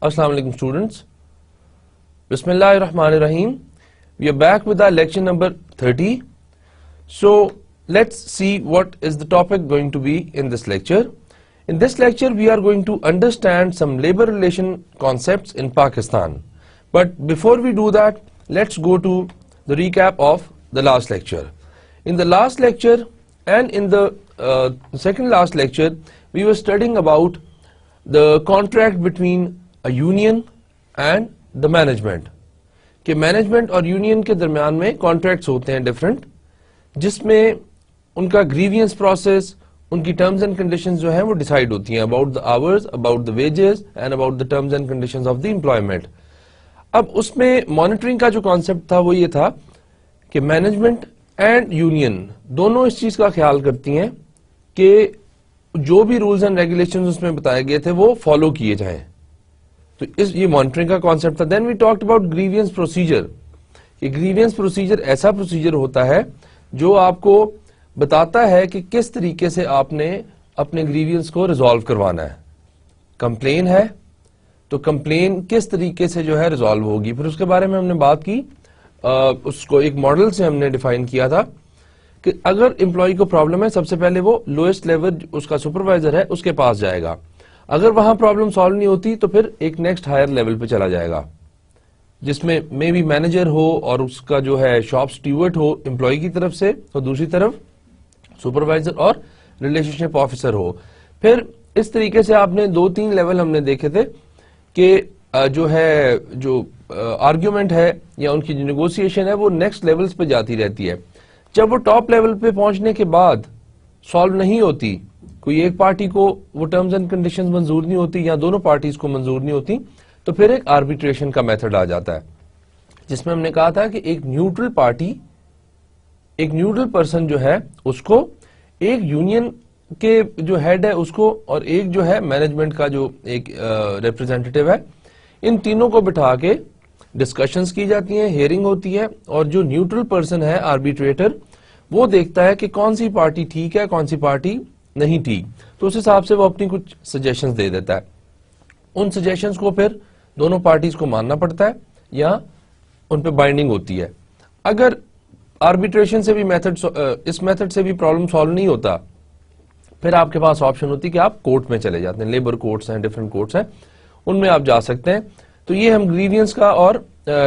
Assalamu alaikum students. Bismillahirrahmanirrahim. We are back with our lecture number 30. So let's see what is the topic going to be in this lecture. In this lecture we are going to understand some labor relation concepts in Pakistan. But before we do that, let's go to the recap of the last lecture. In the last lecture and in the second last lecture, we were studying about the contract between a union and the management. کہ management اور union کے درمیان میں contracts ہوتے ہیں different, جس میں ان کا گریوینس پروسیس، ان کی ٹرمز اینڈ کنڈیشنز جو ہیں وہ ڈیسائیڈ ہوتی ہیں about the hours, about the wages and about the terms and conditions of the employment. اب اس میں مانیٹرنگ کا جو کانسیپٹ تھا وہ یہ تھا کہ مینجمنٹ اینڈ یونین دونوں اس چیز کا خیال کرتی ہیں کہ جو بھی رولز اینڈ ریگولیشنز اس میں بتائے گئے تھے وہ فالو کیے جائیں. تو یہ مانیٹرنگ کا کانسیپٹ تھا. Then we talked about grievance procedure. یہ گریوینس پروسیجر ایسا پروسیجر ہوتا ہے جو آپ کو بتاتا ہے کہ کس طریقے سے آپ نے اپنے گریوینس کو ریزالو کروانا ہے. کمپلین ہے تو کمپلین کس طریقے سے جو ہے ریزالو ہوگی. پھر اس کے بارے میں ہم نے بات کی، اس کو ایک ماڈل سے ہم نے ڈیفائن کیا تھا کہ اگر امپلائی کو پرابلم ہے سب سے پہلے وہ لوئسٹ لیول اس کا سپروائزر ہے اس کے پاس جائے گا. اگر وہاں پرابلم سالو نہیں ہوتی تو پھر ایک نیکسٹ ہائر لیول پہ چلا جائے گا، جس میں مے بی مینیجر ہو اور اس کا جو ہے شاپ سٹیورڈ ہو امپلائی کی طرف سے، اور دوسری طرف سپروائزر اور ریلیشن شپ آفیسر ہو. پھر اس طریقے سے آپ نے 2-3 لیول ہم نے دیکھے تھے کہ جو ہے جو آرگیومنٹ ہے یا ان کی جو نیگوسیشن ہے وہ نیکسٹ لیولز پہ جاتی رہتی ہے. جب وہ ٹاپ لیول پہ پہنچنے کے بعد سالو نہیں ہوتی، کوئی ایک پارٹی کو وہ ٹرمز اینڈ کنڈیشنز منظور نہیں ہوتی یا دونوں پارٹیز کو منظور نہیں ہوتی، تو پھر ایک آربیٹریشن کا میتھڈ آ جاتا ہے، جس میں ہم نے کہا تھا کہ ایک نیوٹرل پارٹی، ایک نیوٹرل پرسن جو ہے اس کو ایک یونین کے جو ہیڈ ہے اس کو اور ایک جو ہے مینجمنٹ کا جو ایک ریپرزینٹیٹیو ہے، ان تینوں کو بٹھا کے ڈسکشنز کی جاتی ہیں، ہیئرنگ ہوتی ہے، اور جو نیوٹرل پرسن ہے آربیٹریٹر وہ دیکھتا ہے کہ کون سی پارٹی ٹھیک ہے کون سی پارٹی نہیں ٹھیک. تو اس حساب سے وہ اپنی کچھ سجیشنز دے دیتا ہے. ان سجیشنز کو پھر دونوں پارٹیز کو ماننا پڑتا ہے یا ان پہ بائنڈنگ ہوتی ہے. اگر آربیٹریشن سے بھی اس میتھڈ سے بھی پرابلم سالو نہیں ہوتا، پھر آپ کے پاس آپشن ہوتی ہے کہ آپ کورٹ میں چلے جاتے ہیں. لیبر کورٹس ہیں، ڈفرنٹ کورٹس ہیں، ان میں آپ جا سکتے ہیں. تو یہ ہم گریوینس کا اور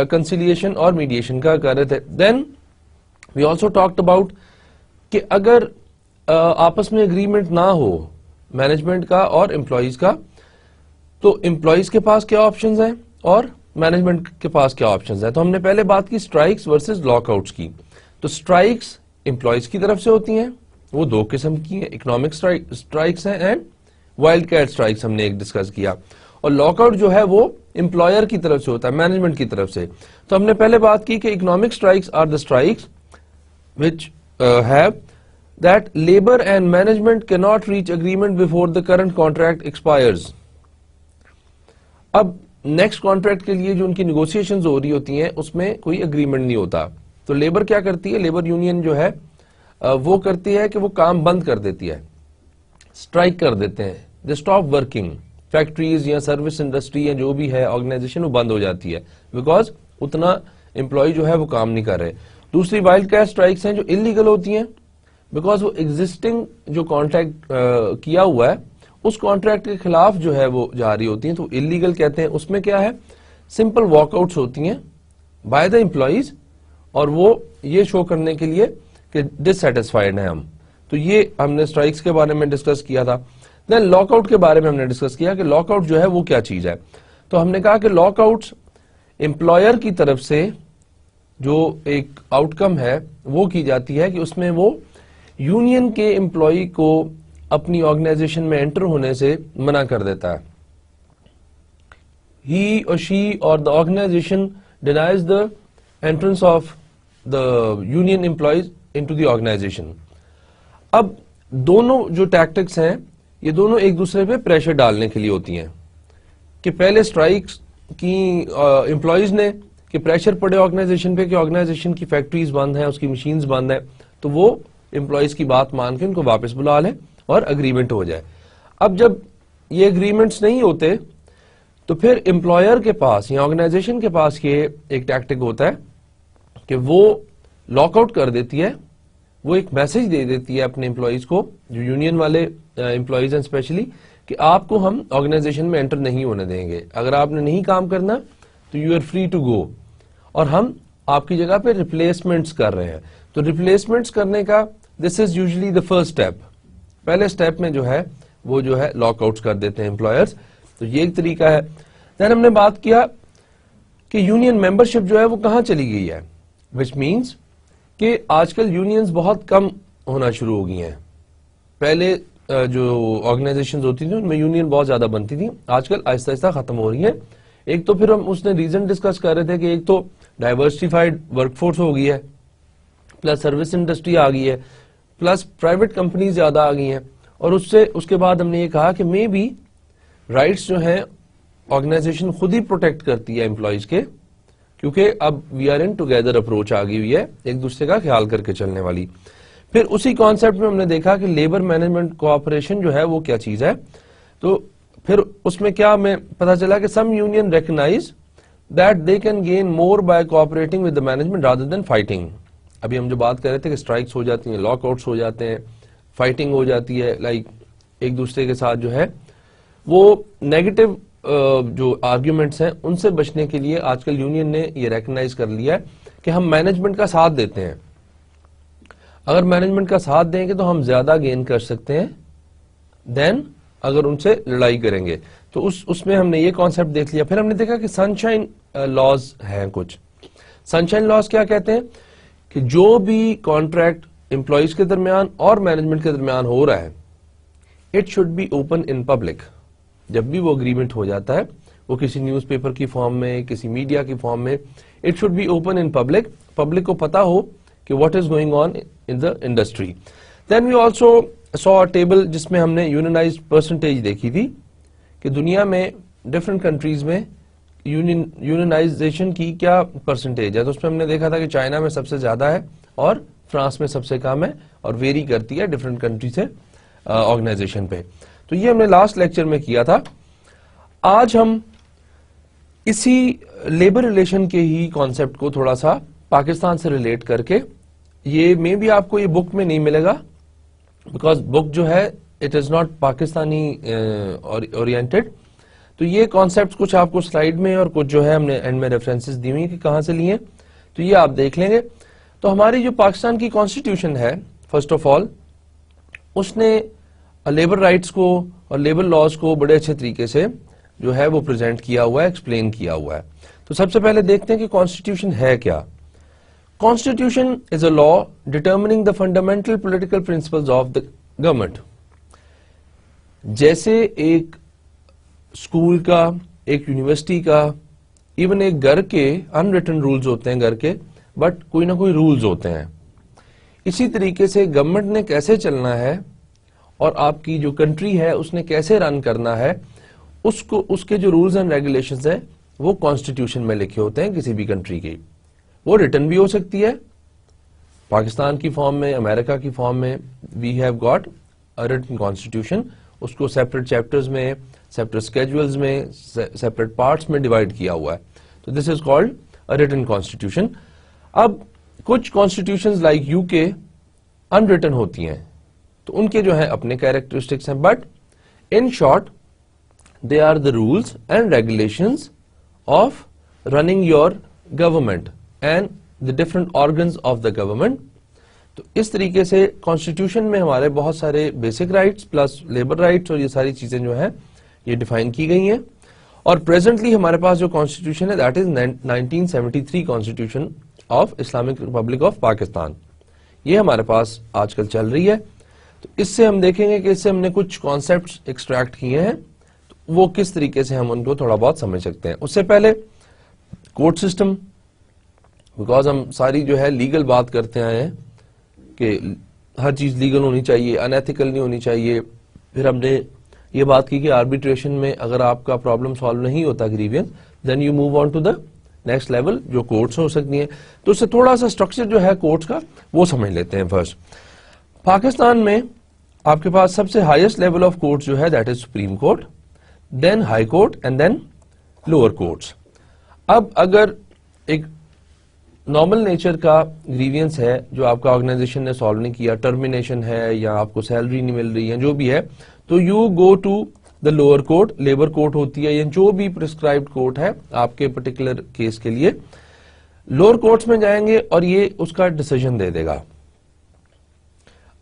کنسیلیشن اور میڈیشن کا کر رہے تھے. دین وی آلسو ٹاکڈ اباؤٹ کہ اگر آپس میں اگریمنٹ نہ ہو مینجمنٹ کا اور امپلائیز کا، تو امپلائیز کے پاس کیا آپشنز ہیں اور مینجمنٹ کے پاس کیا آپشنز ہیں. تو ہم نے پہلے بات کی اسٹرائکس ورسز لاک آؤٹس کی. تو اسٹرائکس امپلائیز کی طرف سے ہوتی ہیں، وہ 2 قسم کی ہیں، اکنامک اسٹرائکس ہیں اینڈ وائلڈ کیٹ اسٹرائکس ہم نے ایک ڈسکس کیا. اور لاک آؤٹ جو ہے وہ امپلائر کی طرف سے ہوتا ہے، مینجمنٹ کی طرف سے. تو ہم نے پہلے بات کی کہ economic strikes are the strikes which have that labor and management cannot reach agreement before the current contract expires. اب نیکسٹ کانٹریکٹ کے لیے جو ان کی نیگوسیشنز ہو رہی ہوتی ہیں اس میں کوئی اگریمنٹ نہیں ہوتا. تو لیبر کیا کرتی ہے، لیبر یونین جو ہے وہ کرتی ہے کہ وہ کام بند کر دیتی ہے، اسٹرائک کر دیتے ہیں. They stop working. فیکٹریز یا سروس انڈسٹری یا جو بھی ہے آرگنائزیشن وہ بند ہو جاتی ہے بیکاز اتنا امپلائی جو ہے وہ کام نہیں کر رہے. دوسری وائلڈ کیٹ اسٹرائکس ہیں جو انلیگل ہوتی ہیں بیکاز وہ ایگزسٹنگ جو کانٹریکٹ کیا ہوا ہے اس کانٹریکٹ کے خلاف جو ہے وہ جاری ہوتی ہیں، تو انلیگل کہتے ہیں. اس میں کیا ہے، سمپل واک آؤٹس ہوتی ہیں بائی دا امپلائیز، اور وہ یہ شو کرنے کے لیے کہ ڈسسیٹسفائیڈ ہیں ہم. تو یہ ہم نے اسٹرائکس کے بارے میں ڈسکس کیا تھا. دین لاک آؤٹ کے بارے میں ہم نے ڈسکس کیا کہ لاک آؤٹ جو ہے وہ کیا چیز ہے. تو ہم نے کہا کہ لاک آؤٹس امپلائر کی طرف سے جو ایک آؤٹ کم ہے وہ کی جاتی ہے کہ اس میں وہ یونین کے امپلائی کو اپنی آرگنائزیشن میں انٹر ہونے سے منع کر دیتا ہے. ہی or she or the organization denies the entrance of the union employees into the organization. اب دونوں جو ٹیکٹکس ہیں یہ دونوں ایک دوسرے پہ پریشر ڈالنے کے لیے ہوتی ہیں کہ پہلے اسٹرائکس کی امپلائیز نے کہ پریشر پڑے آرگنائزیشن پہ کہ آرگنائزیشن کی فیکٹریز بند ہیں، اس کی مشینز بند ہیں، تو وہ امپلائیز کی بات مان کے ان کو واپس بلا لیں اور اگریمنٹ ہو جائے. اب جب یہ اگریمنٹس نہیں ہوتے تو پھر امپلائر کے پاس یا آرگنائزیشن کے پاس یہ ایک ٹیکٹک ہوتا ہے کہ وہ لاک آؤٹ کر دیتی ہے, وہ ایک میسج دے دیتی ہے اپنے امپلائیز کو, جو یونین والے امپلائیز ہیں اسپیشلی, کہ آپ کو ہم آرگنائزیشن میں انٹر نہیں ہونے دیں گے, اگر آپ نے نہیں کام کرنا تو you are free to go, اور ہم آپ کی جگہ پہ ریپلیسمنٹس کر رہے ہیں. تو ریپلیسمنٹس کرنے کا this is usually the first step, پہلے اسٹیپ میں جو ہے وہ جو ہے لاک آؤٹ کر دیتے ہیں امپلائرز. تو یہ ایک طریقہ ہے. دین ہم نے بات کیا کہ یونین ممبرشپ جو ہے وہ کہاں چلی گئی ہے, وچ مینس کہ آج کل یونینز بہت کم ہونا شروع ہو گئی ہیں. پہلے جو آرگنائزیشنز ہوتی تھیں ان میں یونین بہت زیادہ بنتی تھیں, آج کل آہستہ آہستہ ختم ہو رہی ہیں. ایک تو پھر ہم اس نے ریزن ڈسکس کر رہے تھے کہ ایک تو ڈائیورسفائڈ ورک فورس ہو گئی ہے, پلس سروس انڈسٹری آ گئی ہے, پلس پرائیویٹ کمپنیز زیادہ آ گئی ہیں, اور اس کے بعد ہم نے یہ کہا کہ مے بی رائٹس جو ہیں آرگنائزیشن خود ہی پروٹیکٹ کرتی ہے امپلائیز کے, کیونکہ اب we are in together approach آ گئی ہوئی ہے, ایک دوسرے کا خیال کر کے چلنے والی. پھر اسی کانسیپٹ میں ہم نے دیکھا کہ لیبر مینجمنٹ کوآپریشن جو ہے وہ کیا چیز ہے. تو پھر اس میں کیا ہمیں پتا چلا کہ some union recognise that they can gain more by cooperating with the management rather than fighting. ابھی ہم جو بات کر رہے تھے کہ اسٹرائکس ہو جاتی ہیں, لاک آؤٹس ہو جاتے ہیں, فائٹنگ ہو جاتی ہے, لائک ایک دوسرے کے ساتھ جو ہے وہ نیگیٹو جو آرگیومنٹس ہیں ان سے بچنے کے لیے آج کل یونین نے یہ ریکگنائز کر لیا ہے کہ ہم مینجمنٹ کا ساتھ دیتے ہیں. اگر مینجمنٹ کا ساتھ دیں گے تو ہم زیادہ گین کر سکتے ہیں دین اگر ان سے لڑائی کریں گے. تو اس میں ہم نے یہ کانسیپٹ دیکھ لیا. پھر ہم نے دیکھا کہ سنشائن لاز ہیں کچھ. سنشائن لاز کیا کہتے ہیں کہ جو بھی کانٹریکٹ امپلائیز کے درمیان اور مینجمنٹ کے درمیان ہو رہا ہے it should be open in public. جب بھی وہ اگریمنٹ ہو جاتا ہے وہ کسی نیوز پیپر کی فارم میں, کسی میڈیا کی فارم میں, it should be open in public, public کو پتا ہو کہ what is going on in the industry. Then we also saw table جس میں ہم نے یونینائزڈ پرسنٹیج دیکھی تھی کہ دنیا میں ڈفرنٹ کنٹریز میں یونینائزیشن کی کیا پرسنٹیج ہے. تو اس میں ہم نے دیکھا تھا کہ چائنا میں سب سے زیادہ ہے اور فرانس میں سب سے کم ہے, اور ویری کرتی ہے ڈفرنٹ کنٹری سے آرگنائزیشن پہ. تو یہ ہم نے لاسٹ لیکچر میں کیا تھا. آج ہم اسی لیبر ریلیشن کے ہی کانسیپٹ کو تھوڑا سا پاکستان سے ریلیٹ کر کے, یہ میں بھی آپ کو یہ بک میں نہیں ملے گا بیکاز بک جو ہے it is not Pakistani oriented. تو یہ کانسیپٹ کچھ آپ کو سلائیڈ میں اور کچھ جو ہے ہم نے اینڈ میں ریفرنسز دی ہوئی کہ کہاں سے لیے, تو یہ آپ دیکھ لیں گے. تو ہماری جو پاکستان کی کانسٹیٹیوشن ہے فرسٹ آف آل اس نے لیبر رائٹس کو اور لیبر لاز کو بڑے اچھے طریقے سے جو ہے وہ پریزنٹ کیا ہوا ہے, ایکسپلین کیا ہوا ہے. تو سب سے پہلے دیکھتے ہیں کہ کانسٹیٹیوشن ہے کیا. Constitution is a law determining the fundamental political principles of the government. جیسے ایک اسکول کا, ایک یونیورسٹی کا, ایون ایک گھر کے ان ریٹن رولز ہوتے ہیں گھر کے, بٹ کوئی نہ کوئی رولز ہوتے ہیں. اسی طریقے سے گورنمنٹ نے کیسے چلنا ہے اور آپ کی جو کنٹری ہے اس نے کیسے رن کرنا ہے, اس کے جو رولز اینڈ ریگولیشنز ہیں وہ کانسٹیٹیوشن میں لکھے ہوتے ہیں کسی بھی کنٹری کی. وہ ریٹن بھی ہو سکتی ہے پاکستان کی فارم میں, امریکہ کی فارم میں. We have got written constitution, اس کو سیپریٹ چیپٹرز میں, سیپریٹ اسکیجولز میں, سیپریٹ پارٹس میں ڈیوائڈ کیا ہوا ہے. تو this is called written constitution. اب کچھ کانسٹیٹیوشنز لائک یو کے ان ریٹن ہوتی ہیں تو ان کے جو ہے اپنے کیریکٹرسٹکس ہیں, but in short they are the rules and regulations of running your government and the different organs of the government. تو اس طریقے سے کانسٹیٹیوشن میں ہمارے بہت سارے basic rights plus labour rights اور یہ ساری چیزیں جو ہیں یہ ڈیفائن کی گئی ہیں. اور پریزنٹلی ہمارے پاس جو کانسٹیٹیوشن ہے that is 1973 constitution of Islamic Republic of Pakistan, یہ ہمارے پاس آج کل چل رہی ہے. تو اس سے ہم دیکھیں گے کہ اس سے ہم نے کچھ کانسیپٹس ایکسٹریکٹ کیے ہیں, تو وہ کس طریقے سے ہم ان کو تھوڑا بہت سمجھ سکتے ہیں. اس سے پہلے کورٹ سسٹم, بیکاز ہم ساری جو ہے لیگل بات کرتے آئے ہیں کہ ہر چیز لیگل ہونی چاہیے, ان ایتھیکل نہیں ہونی چاہیے. پھر ہم نے یہ بات کی کہ آربیٹریشن میں اگر آپ کا پرابلم سالو نہیں ہوتا grievance, then you move on to the next level جو کورٹس ہو سکتی ہیں. تو اس سے تھوڑا سا اسٹرکچر جو ہے کورٹس کا وہ سمجھ لیتے ہیں. فرسٹ پاکستان میں آپ کے پاس سب سے ہائیسٹ لیول آف کورٹ جو ہے that is Supreme Court, then High Court and then lower courts. اب اگر ایک نارمل نیچر کا گریوینس ہے جو آپ کا آرگنائزیشن نے سالو نہیں کیا, ٹرمینیشن ہے یا آپ کو سیلری نہیں مل رہی ہے, جو بھی ہے, تو you go to the lower court. Labour court ہوتی ہے یا جو بھی پرسکرائبڈ کورٹ ہے آپ کے پرٹیکولر کیس کے لیے, لوور کورٹس میں جائیں گے اور یہ اس کا ڈیسیجن دے دے گا.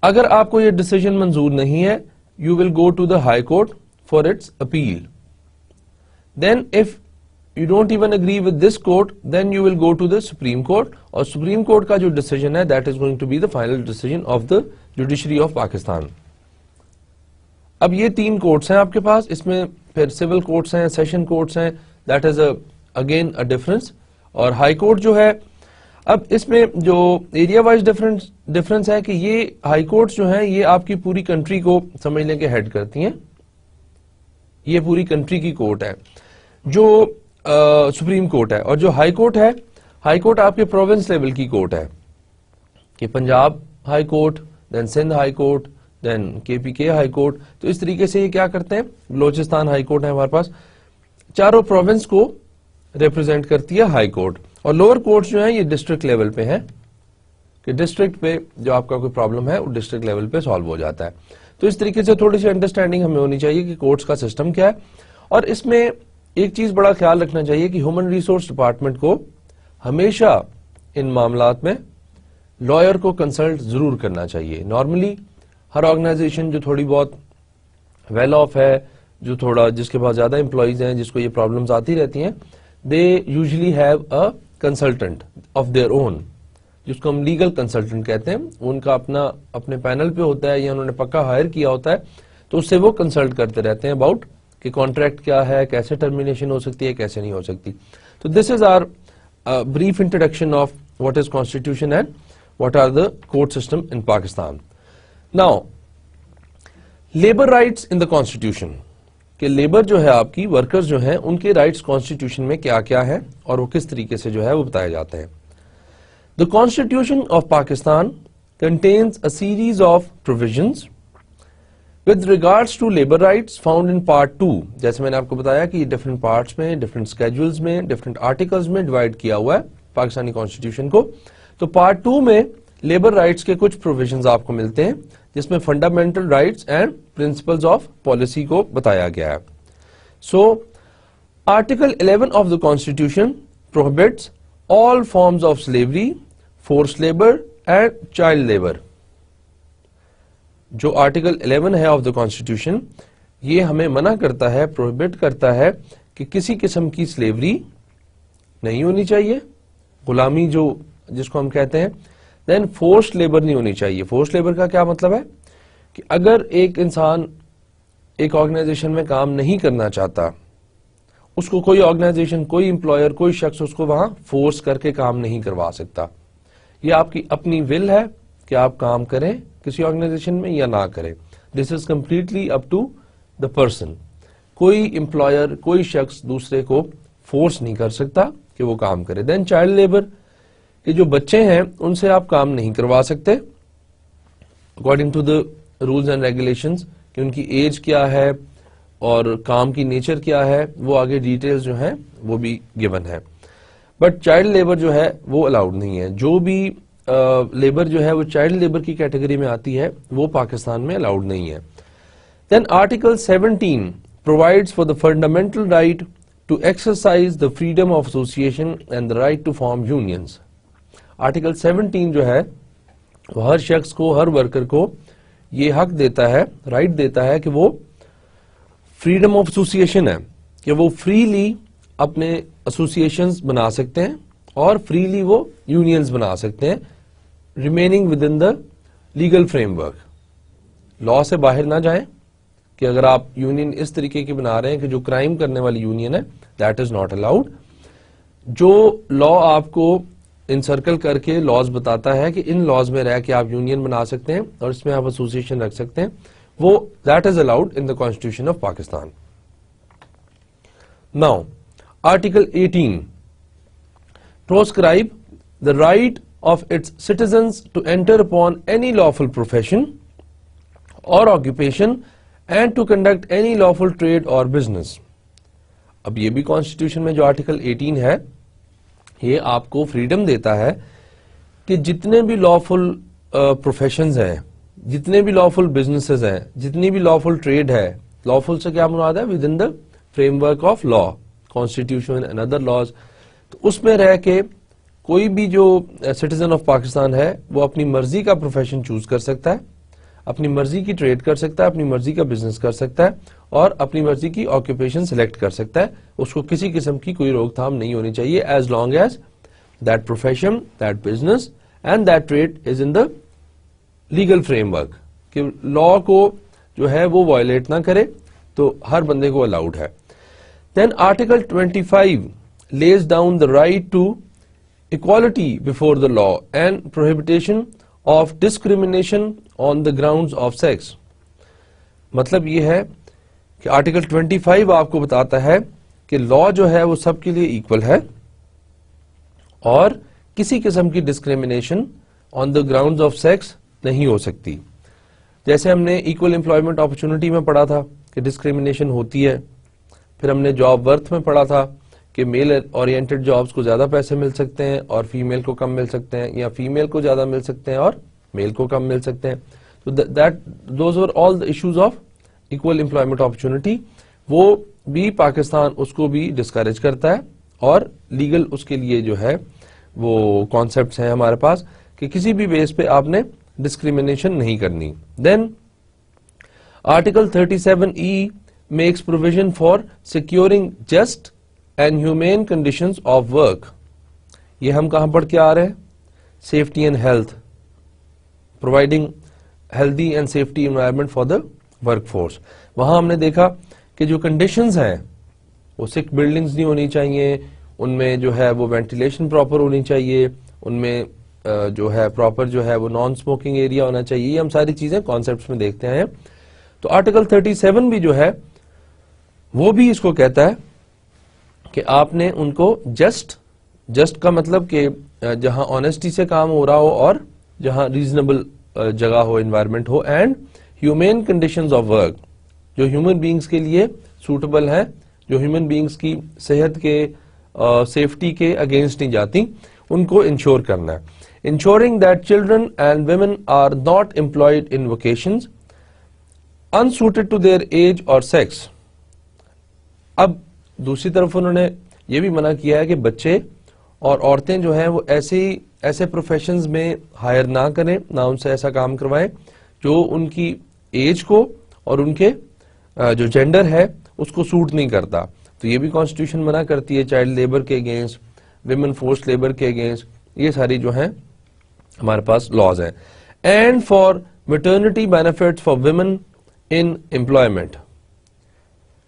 اگر آپ کو یہ ڈیسیجن منظور نہیں ہے, you will go to the High Court for its appeal. Then if you don't even agree with this court, then you will go to the Supreme Court, اور Supreme Court کا جو decision ہے that is going to be the final decision of the judiciary of Pakistan. اب یہ 3 courts ہیں آپ کے پاس, اس میں پھر civil courts ہیں, session courts ہیں, that is again a difference. اور high court جو ہے, اب اس میں جو area wise difference ہے کہ یہ high courts جو ہیں یہ آپ کی پوری کنٹری کو سمجھ لیں کہ ہیڈ کرتی ہیں, یہ پوری کنٹری کی کورٹ ہے. جو سپریم کورٹ ہے, اور جو ہائی کورٹ ہے, ہائی کورٹ آپ کے پروونس لیول کی کورٹ ہے, کہ پنجاب ہائی کورٹ, دین سندھ ہائی کورٹ, دین کے پی کے ہائی کورٹ. تو اس طریقے سے یہ کیا کرتے ہیں, بلوچستان ہائی کورٹ ہے ہمارے پاس, چاروں پروونس کو ریپرزینٹ کرتی ہے ہائی کورٹ. اور لوور کورٹس جو ہیں یہ ڈسٹرکٹ لیول پہ ہیں, کہ ڈسٹرکٹ پہ جو آپ کا کوئی پرابلم ہے وہ ڈسٹرکٹ لیول پہ سالو ہو جاتا ہے. تو اس طریقے سے تھوڑی سی انڈرسٹینڈنگ ہمیں ہونی چاہیے کہ کورٹس کا سسٹم کیا ہے. اور اس میں ایک چیز بڑا خیال رکھنا چاہیے کہ ہیومن ریسورس ڈپارٹمنٹ کو ہمیشہ ان معاملات میں لائر کو کنسلٹ ضرور کرنا چاہیے. نارملی ہر آرگنائزیشن جو تھوڑی بہت ویل آف ہے, جو تھوڑا جس کے پاس زیادہ امپلائیز ہیں, جس کو یہ پرابلمز آتی رہتی ہیں, they usually have a consultant of their own, جس کو ہم لیگل کنسلٹنٹ کہتے ہیں. ان کا اپنے پینل پہ ہوتا ہے یا انہوں نے پکا ہائر کیا ہوتا ہے, تو اس سے وہ کنسلٹ کرتے رہتے ہیں اباؤٹ کہ کانٹریکٹ کیا ہے, کیسے ٹرمینیشن ہو سکتی ہے, کیسے نہیں ہو سکتی. تو this is are brief introduction of what is constitution and what are the court system in Pakistan. Now labour rights in the constitution, کہ لیبر جو ہے آپ کی ورکرز جو ہیں ان کے رائٹس کانسٹیٹیوشن میں کیا کیا ہے اور وہ کس طریقے سے جو ہے وہ بتائے جاتے ہیں. The Constitution of Pakistan contains a series of provisions with regards to labor rights found in Part 2. جیسے میں نے آپ کو بتایا کہ یہ different parts میں, different schedules میں, different articles میں divide کیا ہوا ہے پاکستانی Constitution کو. تو Part 2 میں labor rights کے کچھ provisions آپ کو ملتے ہیں, جس میں fundamental rights and principles of policy کو بتایا گیا ہے. So, Article 11 of the Constitution prohibits all forms of slavery, forced labor and child labor. جو آرٹیکل 11 ہے آف دا کانسٹیٹیوشن, یہ ہمیں منع کرتا ہے, پروہیبٹ کرتا ہے کہ کسی قسم کی سلیوری نہیں ہونی چاہیے, غلامی جو جس کو ہم کہتے ہیں. دین فورسڈ لیبر نہیں ہونی چاہیے. فورسڈ لیبر کا کیا مطلب ہے کہ اگر ایک انسان ایک آرگنائزیشن میں کام نہیں کرنا چاہتا, اس کو کوئی آرگنائزیشن, کوئی امپلائر, کوئی شخص اس کو وہاں فورس کر کے کام نہیں کروا سکتا. یہ آپ کی اپنی ول ہے کہ آپ کام کریں کسی آرگنائزیشن میں یا نہ کریں. This is completely up to the person. کوئی امپلائر, کوئی شخص دوسرے کو فورس نہیں کر سکتا کہ وہ کام کرے. دین چائلڈ لیبر, کہ جو بچے ہیں ان سے آپ کام نہیں کروا سکتے according to the rules and regulations, کہ ان کی ایج کیا ہے اور کام کی نیچر کیا ہے, وہ آگے ڈیٹیلز جو ہیں وہ بھی گیون ہے. بٹ چائلڈ لیبر جو ہے وہ الاؤڈ نہیں ہے. جو بھی لیبر جو ہے وہ چائلڈ لیبر کی کیٹیگری میں آتی ہے وہ پاکستان میں الاؤڈ نہیں ہے. دین article 17 provides for the fundamental right to exercise the freedom of association and the right to form unions. Article 17 جو ہے وہ ہر شخص کو, ہر ورکر کو یہ حق دیتا ہے, رائٹ دیتا ہے کہ وہ فریڈم آف ایسوسیشن ہے, کہ وہ فریلی اپنے ایسوسیشنز بنا سکتے ہیں اور فریلی وہ یونینز بنا سکتے ہیں, remaining within the legal framework. Law سے باہر نہ جائیں کہ اگر آپ یونین اس طریقے کی بنا رہے ہیں کہ جو کرائم کرنے والی یونین ہے, دیٹ از ناٹ الاؤڈ. جو لا آپ کو انسرکل کر کے لاز بتاتا ہے کہ ان لاز میں رہ کے آپ یونین بنا سکتے ہیں اور اس میں آپ ایسوسیشن رکھ سکتے ہیں, وہ that is allowed in the constitution of Pakistan. Now article 18 proscribe the right of its citizens to enter upon any lawful profession or occupation and to conduct any lawful trade or business. اب یہ بھی constitution میں جو article 18 ہے یہ آپ کو freedom دیتا ہے کہ جتنے بھی لافل پروفیشنز ہیں, جتنے بھی لافل بزنسز ہیں, جتنی بھی لافل ٹریڈ ہے, لافل سے کیا مراد ہے, with in the frame work of law, constitution and other laws, تو اس میں رہ کے کوئی بھی جو سٹیزن آف پاکستان ہے وہ اپنی مرضی کا پروفیشن چوز کر سکتا ہے, اپنی مرضی کی ٹریڈ کر سکتا ہے, اپنی مرضی کا بزنس کر سکتا ہے اور اپنی مرضی کی آکوپیشن سلیکٹ کر سکتا ہے. اس کو کسی قسم کی کوئی روک تھام نہیں ہونی چاہیے as long as that profession, that business and that trait is in the legal frame work, کہ لا کو جو ہے وہ وائلیٹ نہ کرے, تو ہر بندے کو الاؤڈ ہے. دین article 25 lays down the right to equality before the law and prohibition of discrimination on the grounds of sex. مطلب یہ ہے کہ آرٹیکل 25 آپ کو بتاتا ہے کہ لا جو ہے وہ سب کے لیے ایکول ہے اور کسی قسم کی discrimination on the grounds of sex نہیں ہو سکتی. جیسے ہم نے ایکول امپلائمنٹ اپرچونٹی میں پڑھا تھا کہ ڈسکریمنیشن ہوتی ہے, پھر ہم نے جاب ورتھ میں پڑھا تھا کہ میل اورینٹڈ جابز کو زیادہ پیسے مل سکتے ہیں اور فیمیل کو کم مل سکتے ہیں, یا فیمیل کو زیادہ مل سکتے ہیں اور میل کو کم مل سکتے ہیں. تو those were all the issues of equal employment opportunity. وہ بھی پاکستان اس کو بھی ڈسکریج کرتا ہے اور لیگل اس کے لیے جو ہے وہ کانسیپٹس ہیں ہمارے پاس کہ کسی بھی بیس پہ آپ نے ڈسکریمنیشن نہیں کرنی. دین article 37E makes provision for securing just and humane conditions of work. یہ ہم کہاں پڑھ کے آ رہے ہیں, safety and health, providing healthy and safety environment for the workforce. وہاں ہم نے دیکھا کہ جو کنڈیشنز ہیں وہ سکھ بلڈنگز نہیں ہونی چاہیے, ان میں جو ہے وہ وینٹیلیشن پراپر ہونی چاہیے, ان میں جو ہے پراپر جو ہے وہ نان سموکنگ ایریا ہونا چاہیے. یہ ہم ساری چیزیں کانسیپٹس میں دیکھتے ہیں. تو آرٹیکل 37 بھی جو ہے وہ بھی اس کو کہتا ہے کہ آپ نے ان کو جسٹ کا مطلب کہ جہاں آنےسٹی سے کام ہو رہا ہو اور جہاں ریزنیبل جگہ ہو, انوائرمنٹ ہو, and human conditions of work, جو ہیومن بینگز کے لیے سوٹیبل ہیں, جو ہیومن بینگز کی صحت کے سیفٹی کے اگینسٹ نہیں جاتی, ان کو انشور کرنا ہے. Insuring that children and women are not employed in vocations unsuited to their age or sex. اب دوسری طرف انہوں نے یہ بھی منع کیا ہے کہ بچے اور عورتیں جو ہیں وہ ایسے پروفیشنز میں ہائر نہ کریں, نہ ان سے ایسا کام کروائیں جو ان کی ایج کو اور ان کے جو جینڈر ہے اس کو سوٹ نہیں کرتا. تو یہ بھی کانسٹیٹیوشن منع کرتی ہے چائلڈ لیبر کے اگینسٹ, ویمن فورس لیبر کے اگینسٹ, یہ ساری جو ہیں ہمارے پاس لاز ہیں. And for maternity benefits for women in employment,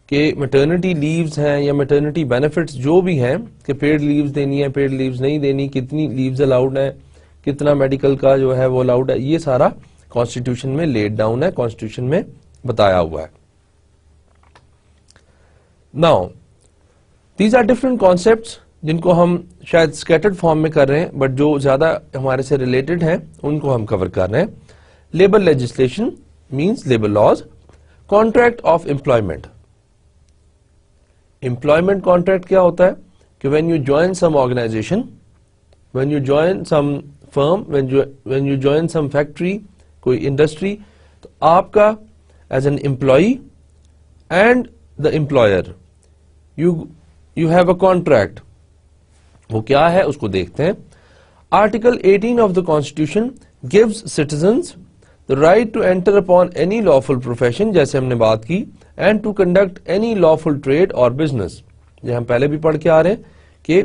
کہ میٹرنٹی لیوز ہیں یا میٹرنٹی بینیفٹس جو بھی ہیں کہ پیڈ لیوز دینی ہے, پیڈ لیوز نہیں دینی, کتنی لیوز الاؤڈ ہیں, کتنا میڈیکل کا جو ہے وہ الاؤڈ ہے, یہ سارا کانسٹیٹیوشن میں لیڈ ڈاؤن ہے, کانسٹیٹیوشن میں بتایا ہوا ہے. Now these are different concepts جن کو ہم شاید اسکیٹرڈ فارم میں کر رہے ہیں, بٹ جو زیادہ ہمارے سے ریلیٹڈ ہیں ان کو ہم کور کر رہے ہیں. Labour legislation means labor laws. Contract of employment. Employment contract کیا ہوتا ہے کہ when you join some organization, when you join some firm, when you join some factory, کوئی industry, تو آپ کا as an employee and the employer, you have a contract. وہ کیا ہے اس کو دیکھتے ہیں. Article 18 of the Constitution gives citizens the right to enter upon any lawful profession, جیسے ہم نے بات کی, and to conduct any lawful trade or business. یہ ہم پہلے بھی پڑھ کے آ رہے ہیں کہ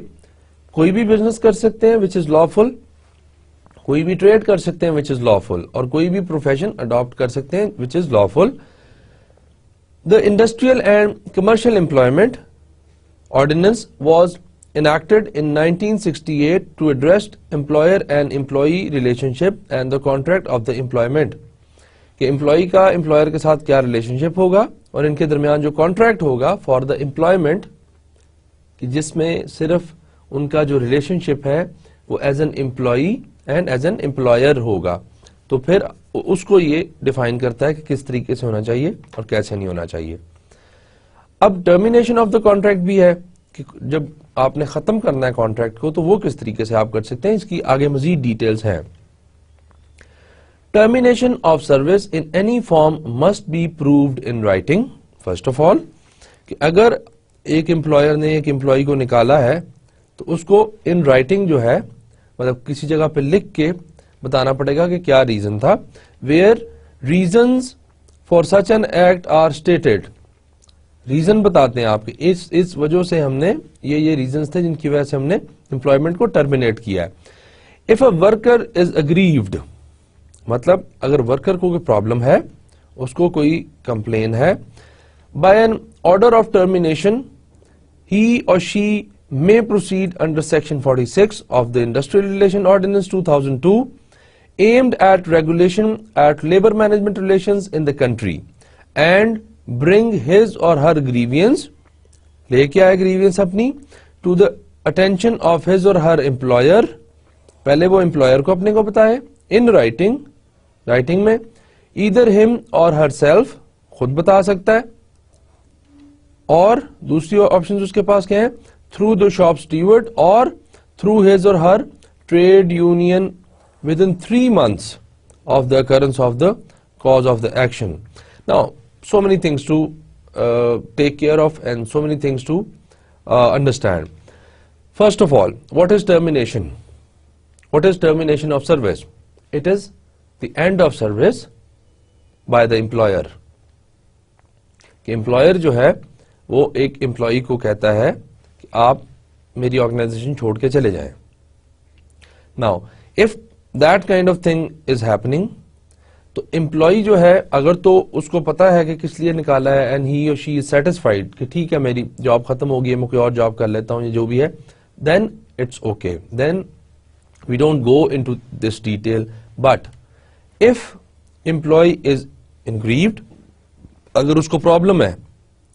کوئی بھی بزنس کر سکتے ہیں which is lawful, کوئی بھی ٹریڈ کر سکتے ہیں which is lawful, اور کوئی بھی پروفیشن اڈاپٹ کر سکتے ہیں which is lawful. The Industrial and Commercial Employment Ordinance was enacted in 1968 to address employer and employee relationship and the contract of the employment, کہ امپلائی کا امپلائر کے ساتھ کیا ریلیشن شپ ہوگا اور ان کے درمیان جو کانٹریکٹ ہوگا فار دا امپلائمنٹ, کہ جس میں صرف ان کا جو ریلیشن شپ ہے وہ as an employee and as an employer ہوگا. تو پھر اس کو یہ ڈیفائن کرتا ہے کہ کس طریقے سے ہونا چاہیے اور کیسے نہیں ہونا چاہیے. اب ٹرمینیشن آف دا کانٹریکٹ بھی ہے کہ جب آپ نے ختم کرنا ہے کانٹریکٹ کو تو وہ کس طریقے سے آپ کر سکتے ہیں, اس کی آگے مزید ڈیٹیلز ہیں. Termination of service in any form must be proved in writing. First of all کہ اگر ایک امپلائر نے ایک امپلائی کو نکالا ہے تو اس کو ان رائٹنگ جو ہے مطلب کسی جگہ پہ لکھ کے بتانا پڑے گا کہ کیا ریزن تھا. Where reasons for such an act are stated, reason بتاتے ہیں آپ کے اس وجہ سے ہم نے یہ ریزنز تھے جن کی وجہ سے ہم نے امپلائمنٹ کو ٹرمینیٹ کیا ہے. اف اے ورکر از اگریوڈ, مطلب اگر ورکر کو کوئی پرابلم ہے, اس کو کوئی کمپلین ہے, by an order of termination he or she may proceed under section 46 of the Industrial Relation Ordinance 2002 aimed at regulation at labor management relations in the country and bring his or her grievance, لے کے آئے grievance اپنی, to the attention of his or her employer, پہلے وہ employer کو اپنے کو بتائے, in writing میں, either him or herself, خود بتا سکتا ہے, اور دوسری آپشن اس کے پاس کیا ہے, through the shop steward or through his or her trade union within 3 months of the occurrence of the cause of the action. Now, so many things to take care of and so many things to understand. First of all, what is termination? What is termination of service? It is the end of service by the employer. کہ employer جو ہے وہ ایک employee کو کہتا ہے کہ آپ میری آرگنائزیشن چھوڑ کے چلے جائیں. Now, if that kind of thing is happening, تو امپلائی جو ہے اگر تو اس کو پتا ہے کہ کس لیے نکالا ہے and he or she is satisfied کہ ٹھیک ہے میری جاب ختم ہو گئی ہے, میں کوئی اور جاب کر لیتا ہوں, یہ جو بھی ہے, then it's okay. Then we don't go into this detail. But if employee is aggrieved, اگر اس کو پرابلم ہے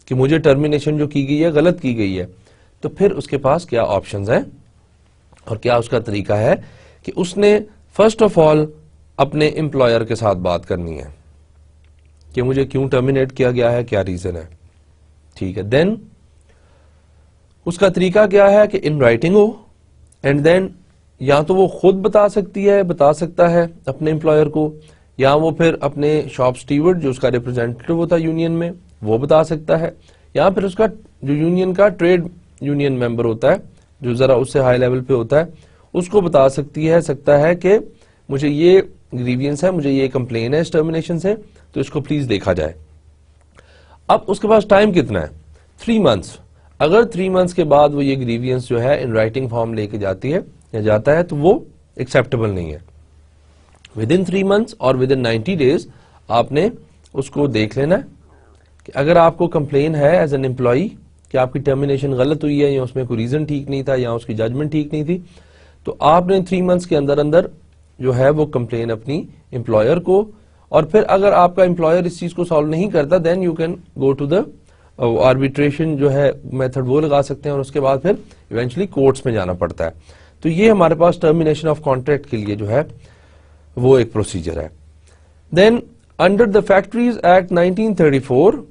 کہ مجھے ٹرمینیشن جو کی گئی ہے غلط کی گئی ہے, تو پھر اس کے پاس کیا آپشنز ہیں اور کیا اس کا طریقہ ہے کہ اس نے فرسٹ آف آل اپنے امپلائر کے ساتھ بات کرنی ہے کہ مجھے کیوں ٹرمینیٹ کیا گیا ہے, کیا ریزن ہے. ٹھیک ہے, دین اس کا طریقہ کیا ہے کہ in writing who, and then یا تو وہ خود بتا سکتا ہے اپنے امپلائر کو, یا وہ پھر اپنے شاپ اسٹیورڈ جو اس کا ریپرزینٹیو ہوتا ہے یونین میں وہ بتا سکتا ہے, یا پھر اس کا جو یونین کا ٹریڈ یونین ممبر ہوتا ہے جو ذرا اس سے ہائی لیول پہ ہوتا ہے اس کو بتا سکتا ہے کہ مجھے یہ گریوینس ہے, مجھے یہ کمپلین ہے اس ٹرمینیشن سے, تو اس کو پلیز دیکھا جائے. اب اس کے پاس ٹائم کتنا ہے, 3 months. اگر 3 months کے بعد وہ یہ گریوینس جو ہے ان رائٹنگ فارم لے کے جاتی ہے یا جاتا ہے تو وہ ایکسیپٹیبل نہیں ہے. ود ان 3 months اور ود ان 90 days آپ نے اس کو دیکھ لینا ہے کہ اگر آپ کو کمپلین ہے ایز این امپلائی کہ آپ کی ٹرمینیشن غلط ہوئی ہے یا اس میں کوئی ریزن ٹھیک نہیں تھا یا اس کی ججمنٹ ٹھیک نہیں تھی, تو آپ نے 3 months کے اندر جو ہے وہ کمپلین اپنی امپلائر کو, اور پھر اگر آپ کا امپلائر اس چیز کو سالو نہیں کرتا then you can go to the arbitration جو ہے میتھڈ وہ لگا سکتے ہیں, اور اس کے بعد پھر ایونچولی کورٹس میں جانا پڑتا ہے. تو یہ ہمارے پاس ٹرمینیشن آف کانٹریکٹ کے لیے جو ہے وہ ایک پروسیجر ہے. Then under the factories act 1934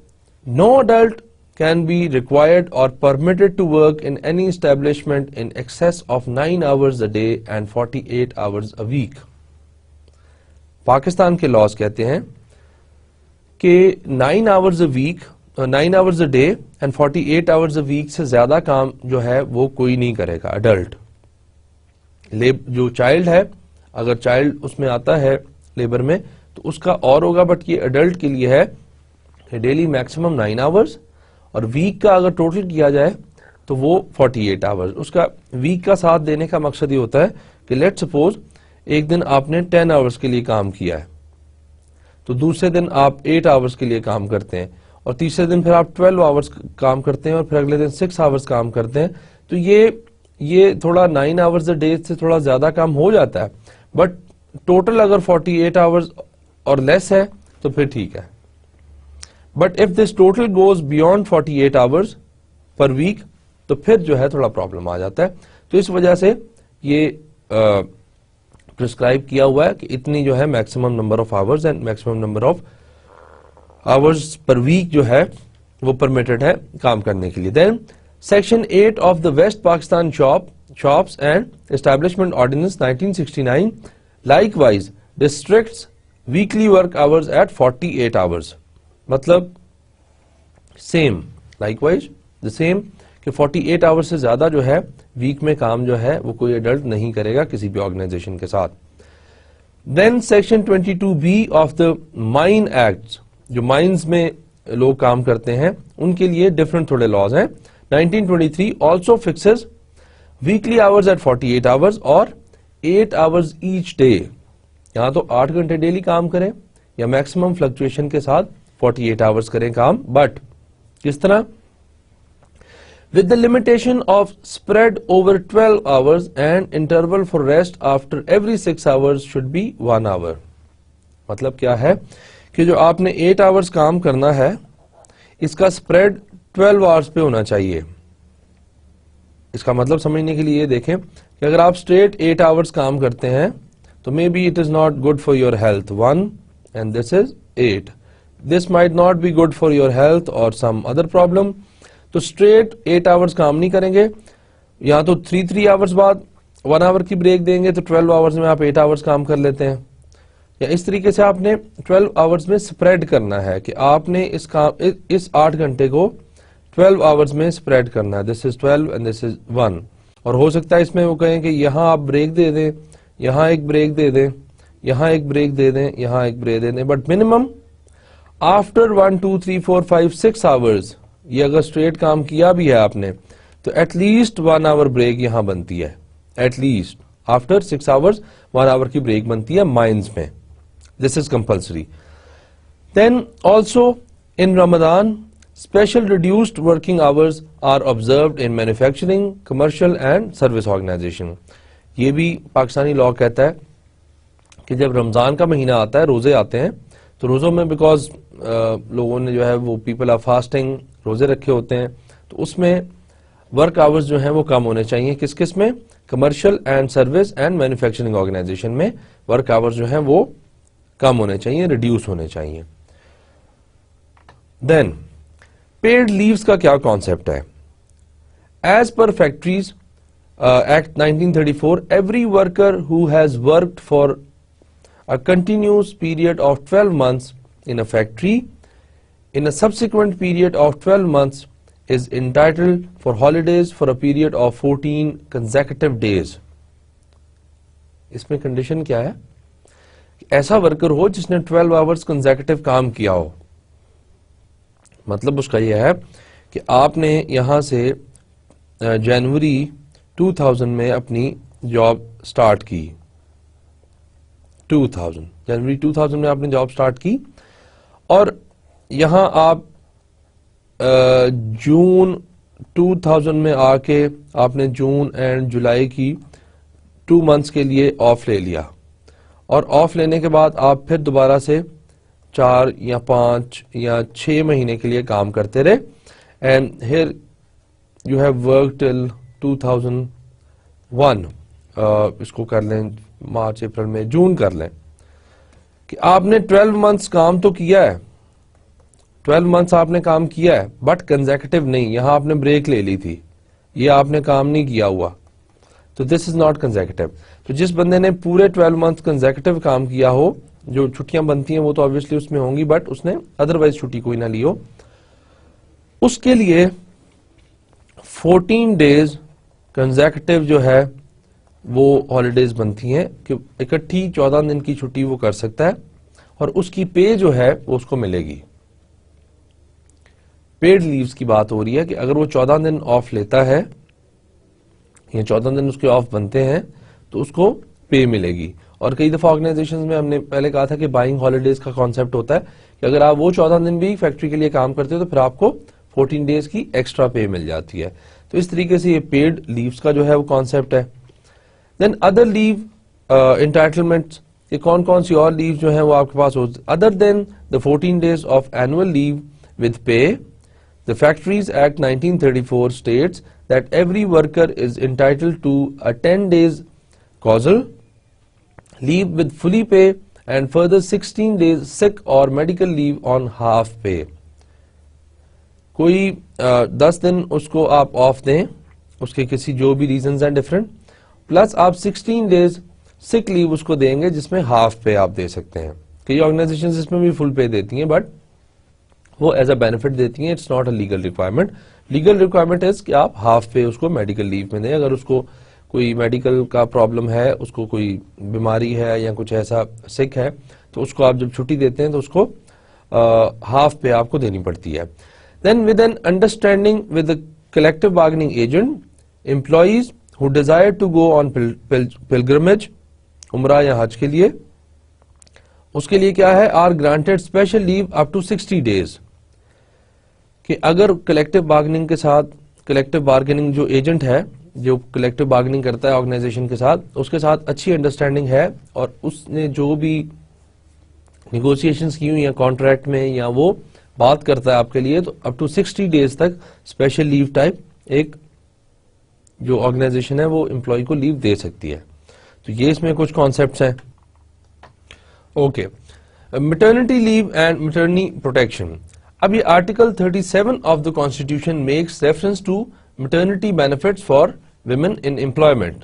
no adult can be required or permitted to work in any establishment in excess of 9 hours a day and 48 hours a week. Pakistan کے laws کہتے ہیں کہ 9 hours a week 9 hours a day and 48 hours a week سے زیادہ کام جو ہے وہ کوئی نہیں کرے گا اڈلٹ. جو چائلڈ ہے اگر چائلڈ اس میں آتا ہے لیبر میں تو اس کا اور ہوگا, بٹ یہ اڈلٹ کے لیے ہے ڈیلی میکسیمم 9 hours, اور ویک کا اگر ٹوٹل کیا جائے تو وہ 48 hours. اس کا ویک کا ساتھ دینے کا مقصد یہ ہوتا ہے کہ لیٹ سپوز ایک دن آپ نے 10 hours کے لیے کام کیا ہے تو دوسرے دن آپ 8 hours کے لیے کام کرتے ہیں, اور تیسرے دن پھر آپ 12 hours کام کرتے ہیں, اور پھر اگلے دن 6 hours کام کرتے ہیں. تو یہ تھوڑا 9 hours a day سے تھوڑا زیادہ کام ہو جاتا ہے, بٹ ٹوٹل اگر 48 hours اور لیس ہے تو پھر ٹھیک ہے. But if this total goes beyond 48 hours per week تو پھر جو ہے تھوڑا پرابلم آ جاتا ہے. تو اس وجہ سے یہ پرسکرائب کیا ہوا ہے کہ اتنی جو ہے maximum number of hours and maximum number of hours per week جو ہے وہ permitted ہے کام کرنے کے لیے. Then Section 8 of the West Pakistan Shops and Establishment Ordinance 1969 likewise restricts weekly work hours at 48 hours. مطلب same, likewise the same کہ 48 hours سے زیادہ جو ہے ویک میں کام جو ہے وہ کوئی ایڈلٹ نہیں کرے گا کسی بھی آرگنائزیشن کے ساتھ. Then Section 22B of the Mine Acts, جو مائنز میں لوگ کام کرتے ہیں ان کے لیے ڈفرنٹ تھوڑے لاز ہیں. 1923 also fixes weekly hours at 48 hours اور 8 hours each day. یہاں تو 8 گھنٹے ڈیلی کام کریں یا میکسیمم فلکچویشن کے ساتھ 48 hours کریں کام, بٹ کس طرح؟ with the limitation of spread over 12 hours and interval for rest after every 6 hours should be 1 hour. مطلب کیا ہے کہ جو آپ نے 8 hours کام کرنا ہے اس کا spread 12 hours پہ ہونا چاہیے. اس کا مطلب سمجھنے کے لیے یہ دیکھیں کہ اگر آپ straight 8 hours کام کرتے ہیں تو maybe it is not good for your health, 1 and this is 8. This might not be good for your health or some other problem. تو اسٹریٹ 8 hours کام نہیں کریں گے, یا تو 3 hours بعد 1 hour کی بریک دیں گے تو 12 hours میں آپ 8 hours کام کر لیتے ہیں, یا اس طریقے سے آپ نے 12 hours میں سپریڈ کرنا ہے کہ آپ نے اس 8 گھنٹے کو 12 hours میں سپریڈ کرنا ہے. دس از 12 and this is 1. اور ہو سکتا ہے اس میں وہ کہیں کہ یہاں آپ بریک دے دیں, یہاں ایک بریک دے دیں, یہاں ایک بریک دے دیں, یہاں ایک بریک دے دیں, بٹ منیمم آفٹر 1 2 3 4 5 6 hours یہ اگر اسٹریٹ کام کیا بھی ہے آپ نے تو ایٹ لیسٹ 1 hour بریک یہاں بنتی ہے. At least after 6 hours 1 hour کی بریک بنتی ہے مائنز میں. This is compulsory. Then also in Ramzan special reduced working hours are observed in manufacturing, commercial and service organization. یہ بھی پاکستانی لاء کہتا ہے کہ جب رمضان کا مہینہ آتا ہے, روزے آتے ہیں, تو روزوں میں بیکاز لوگوں نے جو ہے وہ پیپل آر فاسٹنگ, روزے رکھے ہوتے ہیں, تو اس میں ورک آورز جو ہیں وہ کم ہونے چاہیے. کس کس میں؟ Commercial and service and manufacturing organization میں ورک آورز جو ہیں وہ کم ہونے چاہیے, ریڈیوس ہونے چاہیے. دین پیڈ لیوز کا کیا کانسیپٹ ہے؟ As per factories act 1934 every worker who has worked for a continuous period of 12 months in a factory in a subsequent period of 12 months is entitled for holidays for a period of 14 consecutive days. اس میں condition کیا ہے؟ ایسا worker ہو جس نے 12 hours consecutive کام کیا ہو. مطلب اس کا یہ ہے کہ آپ نے یہاں سے جنوری 2000 میں اپنی جاب سٹارٹ کی, 2000 جنوری 2000 میں آپ نے جاب سٹارٹ کی, اور یہاں آپ جون 2000 میں آ کے آپ نے جون اینڈ جولائی کی 2 months کے لیے آف لے لیا, اور آف لینے کے بعد آپ پھر دوبارہ سے 4 یا 5 یا 6 مہینے کے لیے کام کرتے رہے. And here you have work till 2001, اس کو کر لیں مارچ اپریل میں, جون کر لیں, کہ آپ نے 12 months کام تو کیا ہے, 12 months آپ نے کام کیا ہے, بٹ کنزیکٹو نہیں, یہاں آپ نے بریک لے لی تھی, یہ آپ نے کام نہیں کیا ہوا, تو دس از ناٹ کنزیکٹو. تو جس بندے نے پورے 12 months کنزیکٹو کام کیا ہو, جو چھٹیاں بنتی ہیں وہ تو obviously اس میں ہوں گی, بٹ اس نے ادروائز چھٹی کوئی نہ لی ہو, اس کے لیے 14 days کنزیکٹو جو ہے وہ ہالیڈیز بنتی ہیں کہ اکٹھی 14 دن کی چھٹی وہ کر سکتا ہے, اور اس کی پے جو ہے وہ اس کو ملے گی. پیڈ لیوز کی بات ہو رہی ہے کہ اگر وہ 14 دن آف لیتا ہے یا 14 دن اس کے آف بنتے ہیں تو اس کو پے ملے گی. اور کئی دفعہ آرگنائزیشن میں ہم نے پہلے کہا تھا کہ بائنگ ہالیڈیز کا کانسیپٹ ہوتا ہے کہ اگر آپ وہ 14 دن بھی فیکٹری کے لیے کام کرتے ہو تو پھر آپ کو 14 days کی ایکسٹرا پے مل جاتی ہے. تو اس طریقے سے یہ پیڈ لیوز کا جو ہے وہ کانسیپٹ ہے. دین ادر لیو انٹائٹلمنٹس, یہ کون کون سی اور لیو جو ہیں وہ آپ کے پاس ہوتی ہیں. Other than the 14 days of annual leave with pay, the factories act 1934 states that every worker is entitled to a 10 days causal leave with fully pay and further 16 days sick or medical leave on half pay. کوئی 10 دن اس کو آپ of دیں, اس کے کسی جو بھی reasons ہیں different, plus آپ 16 ڈیز سک لیو اس کو دیں گے جس میں ہاف پے آپ دے سکتے ہیں. کئی آرگنائزیشنز اس میں بھی فل پے دیتی ہیں بٹ وہ ایز اے بینیفٹ دیتی ہیں, it's not a legal requirement. Legal requirement is کہ آپ ہاف پے اس کو میڈیکل لیو میں دیں. اگر اس کو کوئی میڈیکل کا پرابلم ہے, اس کو کوئی بیماری ہے یا کچھ ایسا سک ہے, تو اس کو آپ جب چھٹی دیتے ہیں تو اس کو ہاف پے آپ کو دینی پڑتی ہے. Then with an understanding with collective bargaining agent, employees who desire to go on pilgrimage, عمرہ یا حج کے لیے, اس کے لیے کیا ہے, are granted special leave up to 60 days. کہ اگر کلیکٹو بارگننگ کے ساتھ, کلیکٹو بارگننگ جو ایجنٹ ہے جو کلیکٹو بارگننگ کرتا ہے آرگنائزیشن کے ساتھ, اس کے ساتھ اچھی انڈرسٹینڈنگ ہے اور اس نے جو بھی نیگوسیشنز کی ہوئی ہیں کانٹریکٹ میں یا وہ بات کرتا ہے آپ کے لیے, تو اپ ٹو 60 ڈیز تک اسپیشل لیو ٹائپ ایک جو آرگنائزیشن ہے وہ امپلائی کو لیو دے سکتی ہے. تو یہ اس میں کچھ کانسیپٹس ہیں. Okay, maternity leave and maternity protection. اب یہ article 37 of the constitution makes reference to maternity benefits for women in employment.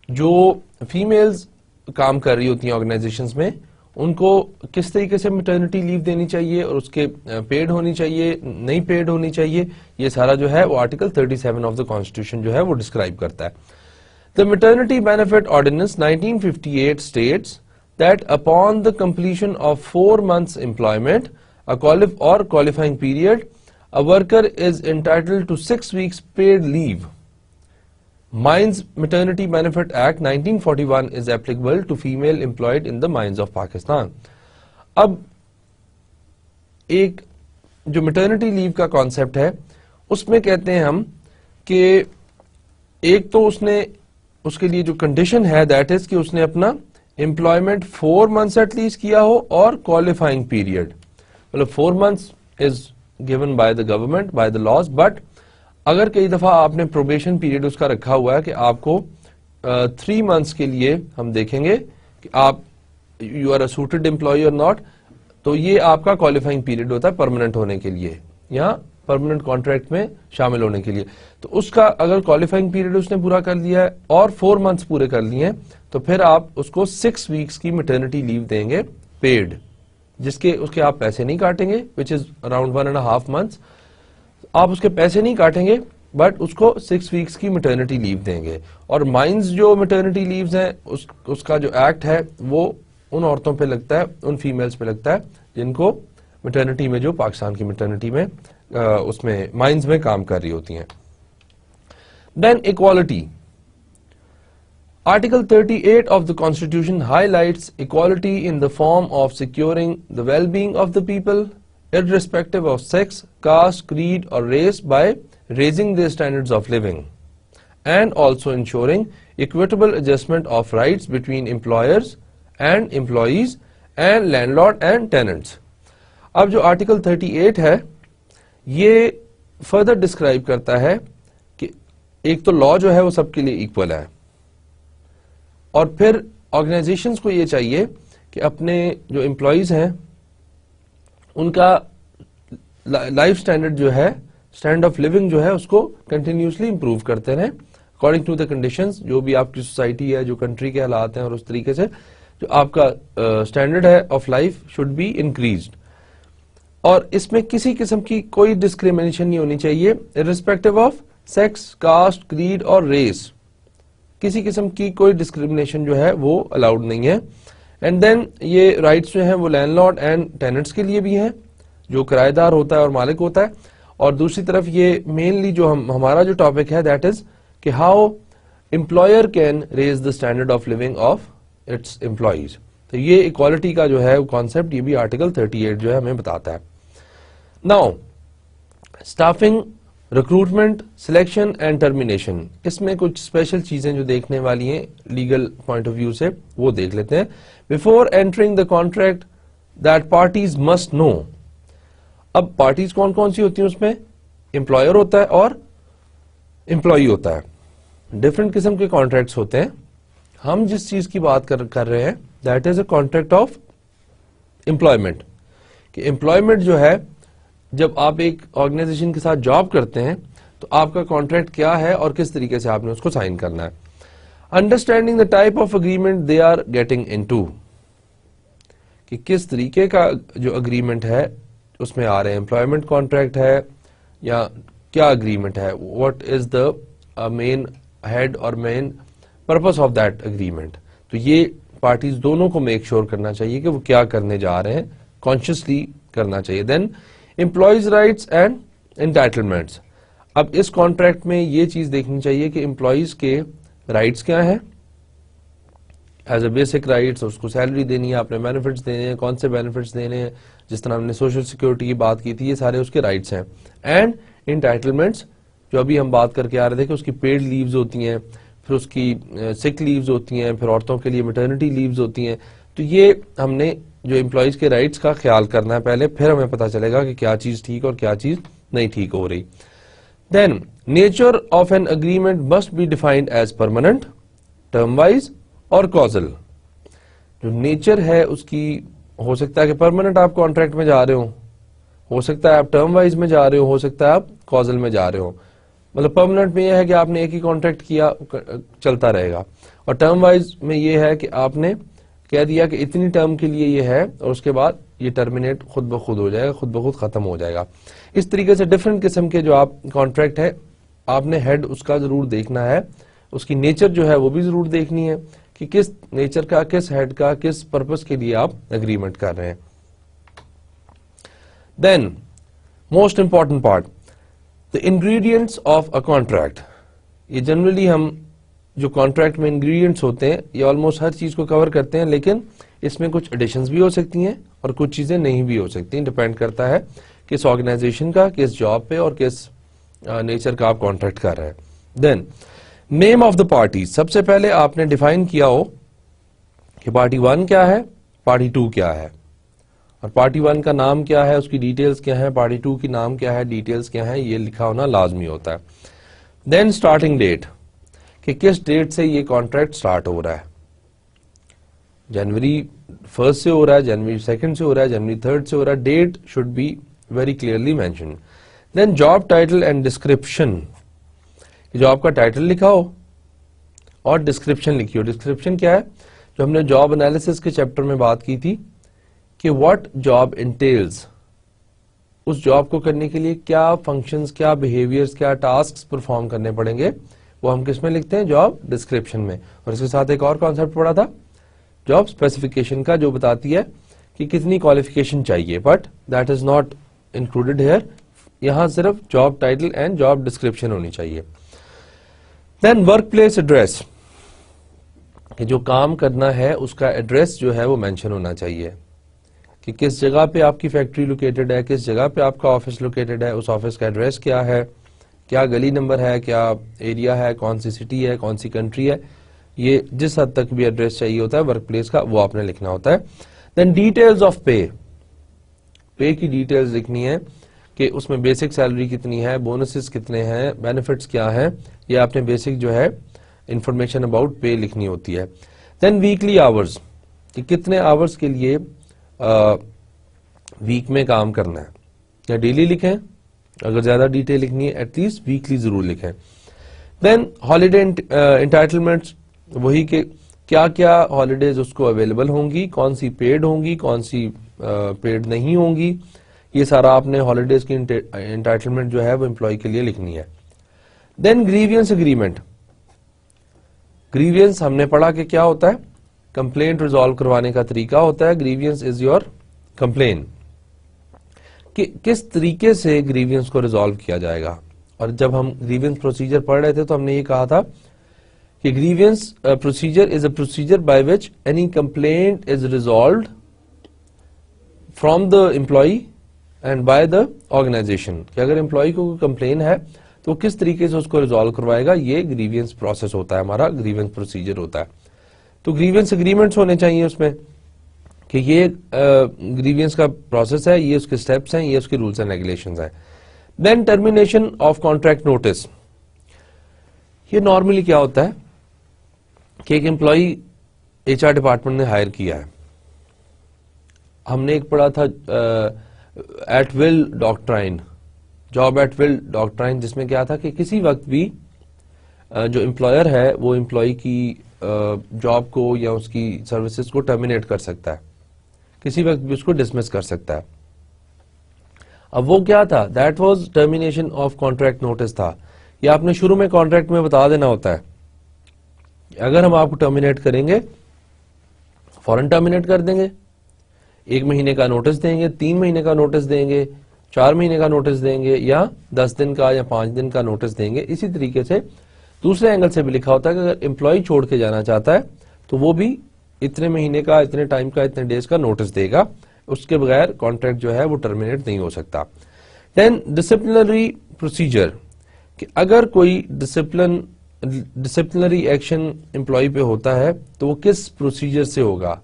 جو فیمیلز کام کر رہی ہوتی ہیں آرگنائزیشنز میں, ان کو کس طریقے سے میٹرنٹی لیو دینی چاہیے اور اس کے پیڈ ہونی چاہیے, نہیں پیڈ ہونی چاہیے, یہ سارا جو ہے وہ آرٹیکل 37 آف دا کانسٹیٹیوشن جو ہے وہ ڈسکرائب کرتا ہے. The Maternity Benefit Ordinance 1958 states that upon the completion of 4 months employment or qualifying period, a worker is entitled to 6 weeks paid leave. Mines Maternity Benefit Act 1941 is applicable to female employed in the mines of Pakistan. اب ایک جو maternity لیو کا concept ہے اس میں کہتے ہیں ہم کہ ایک تو اس نے اس کے لیے جو کنڈیشن ہے دیٹ از کہ اس نے اپنا امپلائمنٹ 4 months ایٹ لیسٹ کیا ہو اور کوالیفائنگ پیریڈ, مطلب 4 months is given by the government by the laws, but اگر کئی دفعہ آپ نے پروبیشن پیریڈ اس کا رکھا ہوا ہے کہ آپ کو 3 months کے لیے ہم دیکھیں گے کہ آپ you are a suited employee or not, تو یہ آپ کا کوالیفائنگ پیریڈ ہوتا ہے پرماننٹ ہونے کے لیے یا پرماننٹ کانٹریکٹ میں شامل ہونے کے لیے. تو اس کا اگر کوالیفائنگ پیریڈ اس نے پورا کر لیا ہے اور 4 months پورے کر لیے ہیں, تو پھر آپ اس کو 6 weeks کی میٹرنٹی لیو دیں گے پیڈ, جس کے اس کے آپ پیسے نہیں کاٹیں گے, وچ از اراؤنڈ 1.5 months. آپ اس کے پیسے نہیں کاٹیں گے بٹ اس کو 6 weeks کی میٹرنٹی لیو دیں گے. اور مائنز جو میٹرنٹی لیوز ہیں اس کا جو ایکٹ ہے وہ ان عورتوں پہ لگتا ہے, ان فیمیلز پہ لگتا ہے جن کو میٹرنٹی میں, جو پاکستان کی میٹرنٹی میں اس میں مائنز میں کام کر رہی ہوتی ہیں. دین equality. Article 38 of the Constitution highlights equality in the form of securing the well-being of the people, irrespective of sex, caste, creed, or race, by raising their standards of living, and also ensuring equitable adjustment of rights between employers and employees and landlord and tenants. اب جو article 38 ہے یہ further describe کرتا ہے کہ ایک تو لا جو ہے وہ سب کے لیے ایکول ہے, اور پھر آرگنائزیشنز کو یہ چاہیے کہ اپنے جو امپلائیز ہیں ان کا لائف سٹینڈرڈ جو ہے, اسٹینڈرڈ آف لیونگ جو ہے, اس کو کنٹینیوسلی امپروو کرتے رہیں اکارڈنگ ٹو دا کنڈیشنز, جو بھی آپ کی سوسائٹی ہے, جو کنٹری کے حالات ہیں, اور اس طریقے سے جو آپ کا اسٹینڈرڈ ہے of life should be increased. اور اس میں کسی قسم کی کوئی ڈسکریمنیشن نہیں ہونی چاہیے irrespective of sex, caste, creed or race. کسی قسم کی کوئی ڈسکریمنیشن جو ہے وہ الاؤڈ نہیں ہے. اینڈ دین یہ رائٹس جو ہیں وہ لینڈ لارڈ اینڈ ٹیننٹس کے لیے بھی ہیں, جو کرایہ دار ہوتا ہے اور مالک ہوتا ہے. اور دوسری طرف یہ مینلی جو ہمارا جو ٹاپک ہے دیٹ از کہ how employer can raise the standard of living of its employees. تو یہ اکوالٹی کا جو ہے کانسیپٹ یہ بھی آرٹیکل 38 جو ہے ہمیں بتاتا ہے. Now staffing, recruitment, selection and termination. اس میں کچھ اسپیشل چیزیں جو دیکھنے والی ہیں لیگل پوائنٹ آف ویو سے وہ دیکھ لیتے ہیں. Before entering the contract that parties must know. اب پارٹیز کون کون سی ہوتی ہیں اس میں؟ امپلائر ہوتا ہے اور امپلائی ہوتا ہے. ڈفرنٹ قسم کے کانٹریکٹس ہوتے ہیں. ہم جس چیز کی بات کر رہے ہیں that is a contract of employment, کہ امپلائمنٹ جو ہے جب آپ ایک آرگنائزیشن کے ساتھ جاب کرتے ہیں تو آپ کا کانٹریکٹ کیا ہے اور کس طریقے سے آپ نے اس کو سائن کرنا ہے. Understanding the type of agreement they are getting into, کہ کس طریقے کا جو اگریمنٹ ہے اس میں آ رہے ہیں, امپلائمنٹ کانٹریکٹ ہے یا کیا اگریمنٹ ہے, what is the main head اور مین پرپس آف دیٹ اگریمنٹ. تو یہ پارٹیز دونوں کو میک شور کرنا چاہیے کہ وہ کیا کرنے جا رہے ہیں, کانشیسلی کرنا چاہیے. دین امپلائیز رائٹس اینڈ انٹائٹلمنٹس. اب اس کانٹریکٹ میں یہ چیز دیکھنی چاہیے کہ امپلائیز کے رائٹس کیا ہیں, ایز اے بیسک رائٹس, اس کو سیلری دینی ہے, آپ نے بینیفٹس دینے ہیں, کون سے بینیفٹس دینے ہیں, جس طرح ہم نے سوشل سیکورٹی کی بات کی تھی, یہ سارے اس کے رائٹس ہیں. اینڈ انٹائٹلمنٹس, جو ابھی ہم بات کر کے آ رہے تھے کہ اس کی پیڈ لیوز ہوتی ہیں, پھر اس کی سک لیوز ہوتی ہیں, پھر عورتوں کے لیے میٹرنٹی لیوز ہوتی ہیں. تو یہ ہم نے جو امپلائیز کے رائٹس کا خیال کرنا ہے پہلے, پھر ہمیں پتا چلے گا کہ کیا چیز ٹھیک اور کیا چیز نہیں ٹھیک ہو رہی. Then nature of an agreement must be defined as permanent, term wise اور کازل. جو نیچر ہے اس کی, ہو سکتا ہے کہ پرماننٹ آپ کانٹریکٹ میں جا رہے ہو سکتا ہے آپ ٹرم وائز میں جا رہے ہو سکتا ہے آپ کازل میں جا رہے ہو. مطلب پرماننٹ میں یہ ہے کہ آپ نے ایک ہی کانٹریکٹ کیا, چلتا رہے گا, اور ٹرم وائز میں یہ ہے کہ آپ نے کہہ دیا کہ اتنی ٹرم کے لیے یہ ہے اور اس کے بعد یہ ٹرمینیٹ خود بخود ہو جائے گا, خود بخود ختم ہو جائے گا. اس طریقے سے ڈفرنٹ قسم کے جو آپ کانٹریکٹ ہے, آپ نے ہیڈ اس کا ضرور دیکھنا ہے, اس کی نیچر جو ہے وہ بھی ضرور دیکھنی ہے کہ کس نیچر کا, کس ہیڈ کا, کس پرپس کے لیے آپ اگریمنٹ کر رہے ہیں. Then most important part, the ingredients of a contract. یہ جنرلی ہم جو کانٹریکٹ میں انگریڈینٹس ہوتے ہیں یہ آلموسٹ ہر چیز کو کور کرتے ہیں, لیکن اس میں کچھ ایڈیشنز بھی ہو سکتی ہیں اور کچھ چیزیں نہیں بھی ہو سکتی ہیں, ڈپینڈ کرتا ہے کس آرگنائزیشن کا, کس جاب پہ اور کس نیچر کا آپ کانٹریکٹ کر رہے ہیں. دین نیم آف دا پارٹی, سب سے پہلے آپ نے ڈیفائن کیا ہو کہ پارٹی 1 کیا ہے, پارٹی 2 کیا ہے, اور پارٹی 1 کا نام کیا ہے, اس کی ڈیٹیلز کیا ہے, پارٹی 2 کی نام کیا ہے, ڈیٹیلز کیا ہے, یہ لکھا ہونا لازمی ہوتا ہے. دین اسٹارٹنگ ڈیٹ, کہ کس ڈیٹ سے یہ کانٹریکٹ سٹارٹ ہو رہا ہے, جنوری 1 سے ہو رہا ہے, جنوری 2 سے ہو رہا ہے, جنوری 3 سے ہو رہا ہے, that should be very clearly mention. Then job title and description, جو آپ کا ٹائٹل لکھا ہو اور ڈسکرپشن لکھی ہو. ڈسکرپشن کیا ہے, جو ہم نے جاب انالیسس کے چیپٹر میں بات کی تھی کہ واٹ جاب انٹیلز, اس جاب کو کرنے کے لیے کیا فنکشنز, کیا بیہیویئرز, کیا ٹاسکس پرفارم کرنے پڑیں گے, وہ ہم کس میں لکھتے ہیں, جاب ڈسکرپشن میں. اور اس کے ساتھ ایک اور کانسیپٹ پڑھا تھا جاب اسپیسیفکیشن کا, جو بتاتی ہے کہ کتنی کوالیفیکیشن چاہیے, but that is not included here. یہاں صرف job title and job description ہونی چاہیے. دین ورک پلیس ایڈریس, کہ جو کام کرنا ہے اس کا ایڈریس جو ہے وہ مینشن ہونا چاہیے, کہ کس جگہ پہ آپ کی فیکٹری لوکیٹڈ ہے, کس جگہ پہ آپ کا آفس لوکیٹڈ ہے, اس آفس کا ایڈریس کیا ہے, کیا گلی نمبر ہے, کیا ایریا ہے, کون سی سٹی ہے, کون سی کنٹری ہے. یہ جس حد تک بھی ایڈریس چاہیے ہوتا ہے ورک پلیس کا, وہ آپ نے لکھنا ہوتا ہے. دین ڈیٹیلز آف پے, پے کی ڈیٹیلز لکھنی ہے کہ اس میں بیسک سیلری کتنی ہے, بونسز کتنے ہیں, بینیفٹس کیا ہیں, یہ آپ نے بیسک جو ہے انفارمیشن اباؤٹ پے لکھنی ہوتی ہے. دین ویکلی آورز, کہ کتنے آورز کے لیے ویک میں کام کرنا ہے, یا ڈیلی لکھیں, اگر زیادہ ڈیٹیل لکھنی ہے ایٹ لیسٹ ویکلی ضرور لکھیں. دین ہالیڈے انٹائٹلمنٹس, وہی کہ کیا کیا ہالیڈیز اس کو اویلیبل ہوں گی, کون سی پیڈ ہوں گی, کون سی پیڈ نہیں ہوں گی, یہ سارا آپ نے ہالیڈیز کی انٹائٹلمنٹ جو ہے وہ امپلائی کے لیے لکھنی ہے. دین گریوینس اگریمنٹ, گریوینس ہم نے پڑھا کہ کیا ہوتا ہے, کمپلینٹ ریزالو کروانے کا طریقہ ہوتا ہے. گریوینس از یور کمپلین, کہ کس طریقے سے گریوینس کو ریزالو کیا جائے گا. اور جب ہم گریوینس پروسیجر پڑھ رہے تھے تو ہم نے یہ کہا تھا کہ grievance procedure is a procedure by which any complaint is resolved from the employee and by the organization, کہ اگر امپلائی کو کوئی کمپلین ہے تو کس طریقے سے اس کو ریزالو کروائے گا, یہ گریوینس پروسیس ہوتا ہے, ہمارا گریوینس پروسیجر ہوتا ہے. تو گریوینس اگریمنٹس ہونے چاہیے اس میں کہ یہ گریوینس کا پروسیس ہے, یہ اس کے سٹیپس ہیں, یہ اس کے رولس اینڈ ریگولیشنز ہیں. Then termination of contract notice, یہ نارملی کیا ہوتا ہے کہ ایک امپلائی ایچ آر ڈپارٹمنٹ نے ہائر کیا ہے, ہم نے ایک پڑھا تھا at will doctrine, job at will doctrine, جس میں کیا تھا کہ کسی وقت بھی جو امپلائر ہے وہ امپلائی کی جاب کو یا اس کی سروسز کو ٹرمینیٹ کر سکتا ہے، کسی وقت بھی اس کو ڈسمس کر سکتا ہے. اب وہ کیا تھا؟ That was termination of contract notice تھا. یہ آپ نے شروع میں کانٹریکٹ میں بتا دینا ہوتا ہے، اگر ہم آپ کو ٹرمینیٹ کریں گے فوراً ٹرمینیٹ کر دیں گے، 1 مہینے کا نوٹس دیں گے، 3 مہینے کا نوٹس دیں گے، 4 مہینے کا نوٹس دیں گے، یا 10 دن کا یا 5 دن کا نوٹس دیں گے. اسی طریقے سے دوسرے اینگل سے بھی لکھا ہوتا ہے کہ اگر امپلائی چھوڑ کے جانا چاہتا ہے تو وہ بھی اتنے مہینے کا، اتنے ٹائم کا، اتنے ڈیز کا نوٹس دے گا، اس کے بغیر کانٹریکٹ جو ہے وہ ٹرمینیٹ نہیں ہو سکتا. دین ڈسپلنری پروسیجر، کہ اگر کوئی ڈسپلنری ایکشن امپلائی پہ ہوتا ہے تو وہ کس پروسیجر سے ہوگا،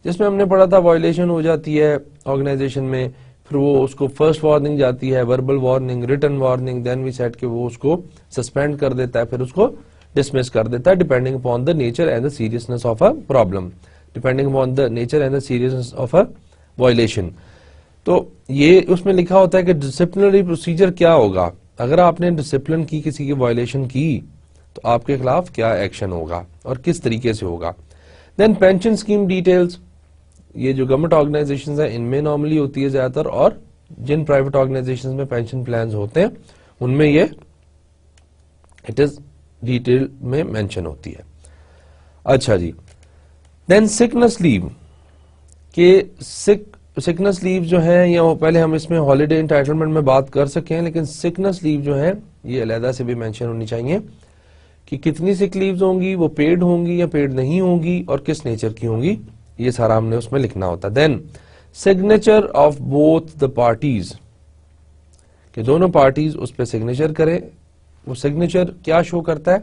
جس میں ہم نے پڑھا تھا وائلیشن ہو جاتی ہے آرگنائزیشن میں، پھر وہ اس کو فرسٹ وارننگ جاتی ہے، وربل وارننگ، ریٹن وارننگ، دین وی سیٹ کہ وہ اس کو سسپینڈ کر دیتا ہے، پھر اس کو ڈسمس کر دیتا ہے depending upon the nature and the seriousness of a problem, depending upon the nature and the seriousness of a violation. تو یہ اس میں لکھا ہوتا ہے کہ ڈسپلنری پروسیجر کیا ہوگا، اگر آپ نے ڈسپلن کی، کسی کی وائلیشن کی تو آپ کے خلاف کیا ایکشن ہوگا اور کس طریقے سے ہوگا. دین پینشن اسکیم ڈیٹیلز، یہ جو گورنمنٹ آرگنائزیشنز ہیں ان میں نارملی ہوتی ہے زیادہ تر، اور جن پرائیویٹ آرگنائزیشنز میں پینشن پلانز ہوتے ہیں ان میں یہ اٹ از ڈیٹیل میں مینشن ہوتی ہے. اچھا جی، دین سکنس لیو، کہ سکنس لیو جو ہے، یا پہلے ہم اس میں ہالیڈے انٹائٹلمنٹ میں بات کر سکیں، لیکن سکنس لیو جو ہے یہ علیحدہ سے بھی مینشن ہونی چاہیے کہ کتنی سک لیوز ہوں گی، وہ پیڈ ہوں گی یا پیڈ نہیں ہوں گی، اور کس نیچر کی ہوں گی، یہ سارا ہم نے اس میں لکھنا ہوتا. Then signature of both the parties, کہ دونوں پارٹیز اس پہ سگنیچر کریں. وہ سگنیچر کیا شو کرتا ہے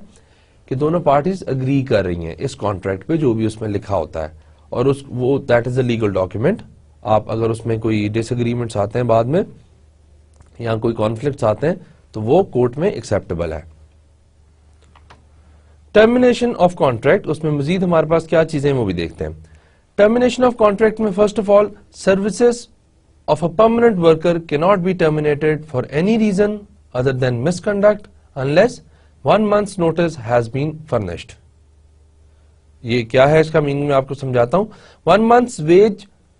کہ دونوں پارٹیز اگری کر رہی ہیں اس کانٹریکٹ پہ جو بھی اس میں لکھا ہوتا ہے، اور وہ that is a legal document. آپ اگر اس میں کوئی ڈس اگریمنٹس آتے ہیں بعد میں یا کوئی کانفلکٹس آتے ہیں تو وہ کورٹ میں ایکسیپٹیبل ہے. ٹرمینیشن آف کانٹریکٹ، اس میں مزید ہمارے پاس کیا چیزیں وہ بھی دیکھتے ہیں. ٹرمینیشن آف کانٹریکٹ میں first of all services of a permanent worker کی not be terminated for any reason other than misconduct unless 1 month's notice has been furnished. یہ کیا ہے، اس کا میننگ میں آپ کو سمجھاتا ہوں. 1 month's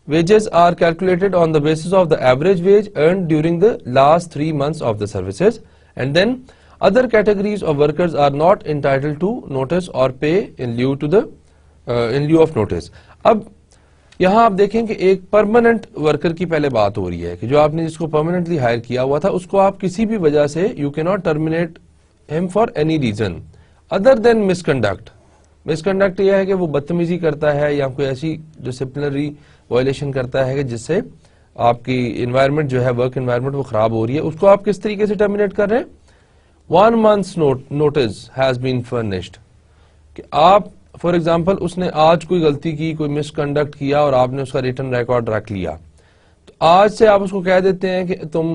wages are calculated on the basis of the average wage earned during the last 3 months of the services, and then other categories of workers are not entitled to notice or pay in lieu of notice. اب یہاں آپ دیکھیں کہ ایک permanent worker کی پہلے بات ہو رہی ہے کہ جو آپ نے جس کو پرماننٹلی ہائر کیا ہوا تھا اس کو آپ کسی بھی وجہ سے you can not terminate him for any reason other than misconduct. Misconduct یہ ہے کہ وہ بدتمیزی کرتا ہے یا کوئی ایسی ڈسپلنری وائلیشن کرتا ہے کہ جس سے آپ کی انوائرمنٹ جو ہے، ورک انوائرمنٹ، وہ خراب ہو رہی ہے. اس کو آپ کس طریقے سے ٹرمینیٹ کر رہے ہیں؟ 1 month's notice has been furnished. کہ آپ فار ایگزامپل اس نے آج کوئی غلطی کی، کوئی مس کنڈکٹ کیا اور آپ نے اس کا ریٹن ریکارڈ رکھ لیا، تو آج سے آپ اس کو کہہ دیتے ہیں کہ تم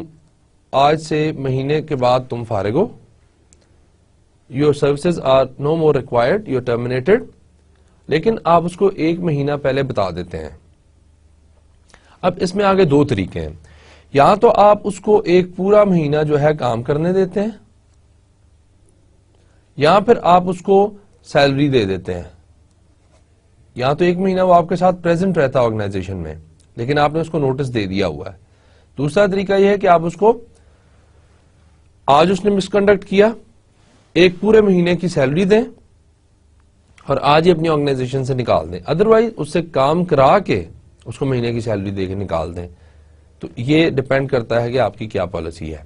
آج سے مہینے کے بعد تم فارغ ہو، your services are no more required, you terminated. لیکن آپ اس کو 1 مہینہ پہلے بتا دیتے ہیں. اب اس میں آگے 2 طریقے ہیں. یا تو آپ اس کو ایک پورا مہینہ جو ہے کام کرنے دیتے ہیں، یا پھر آپ اس کو سیلری دے دیتے ہیں. یا تو 1 مہینہ وہ آپ کے ساتھ پریزنٹ رہتا ہے آرگنائزیشن میں، لیکن آپ نے اس کو نوٹس دے دیا ہوا ہے. دوسرا طریقہ یہ ہے کہ آپ اس کو آج اس نے مس کنڈکٹ کیا، ایک پورے مہینے کی سیلری دیں اور آج ہی اپنی آرگنائزیشن سے نکال دیں. ادروائز اس سے کام کرا کے اس کو مہینے کی سیلری دے کے نکال دیں. تو یہ ڈپینڈ کرتا ہے کہ آپ کی کیا پالیسی ہے.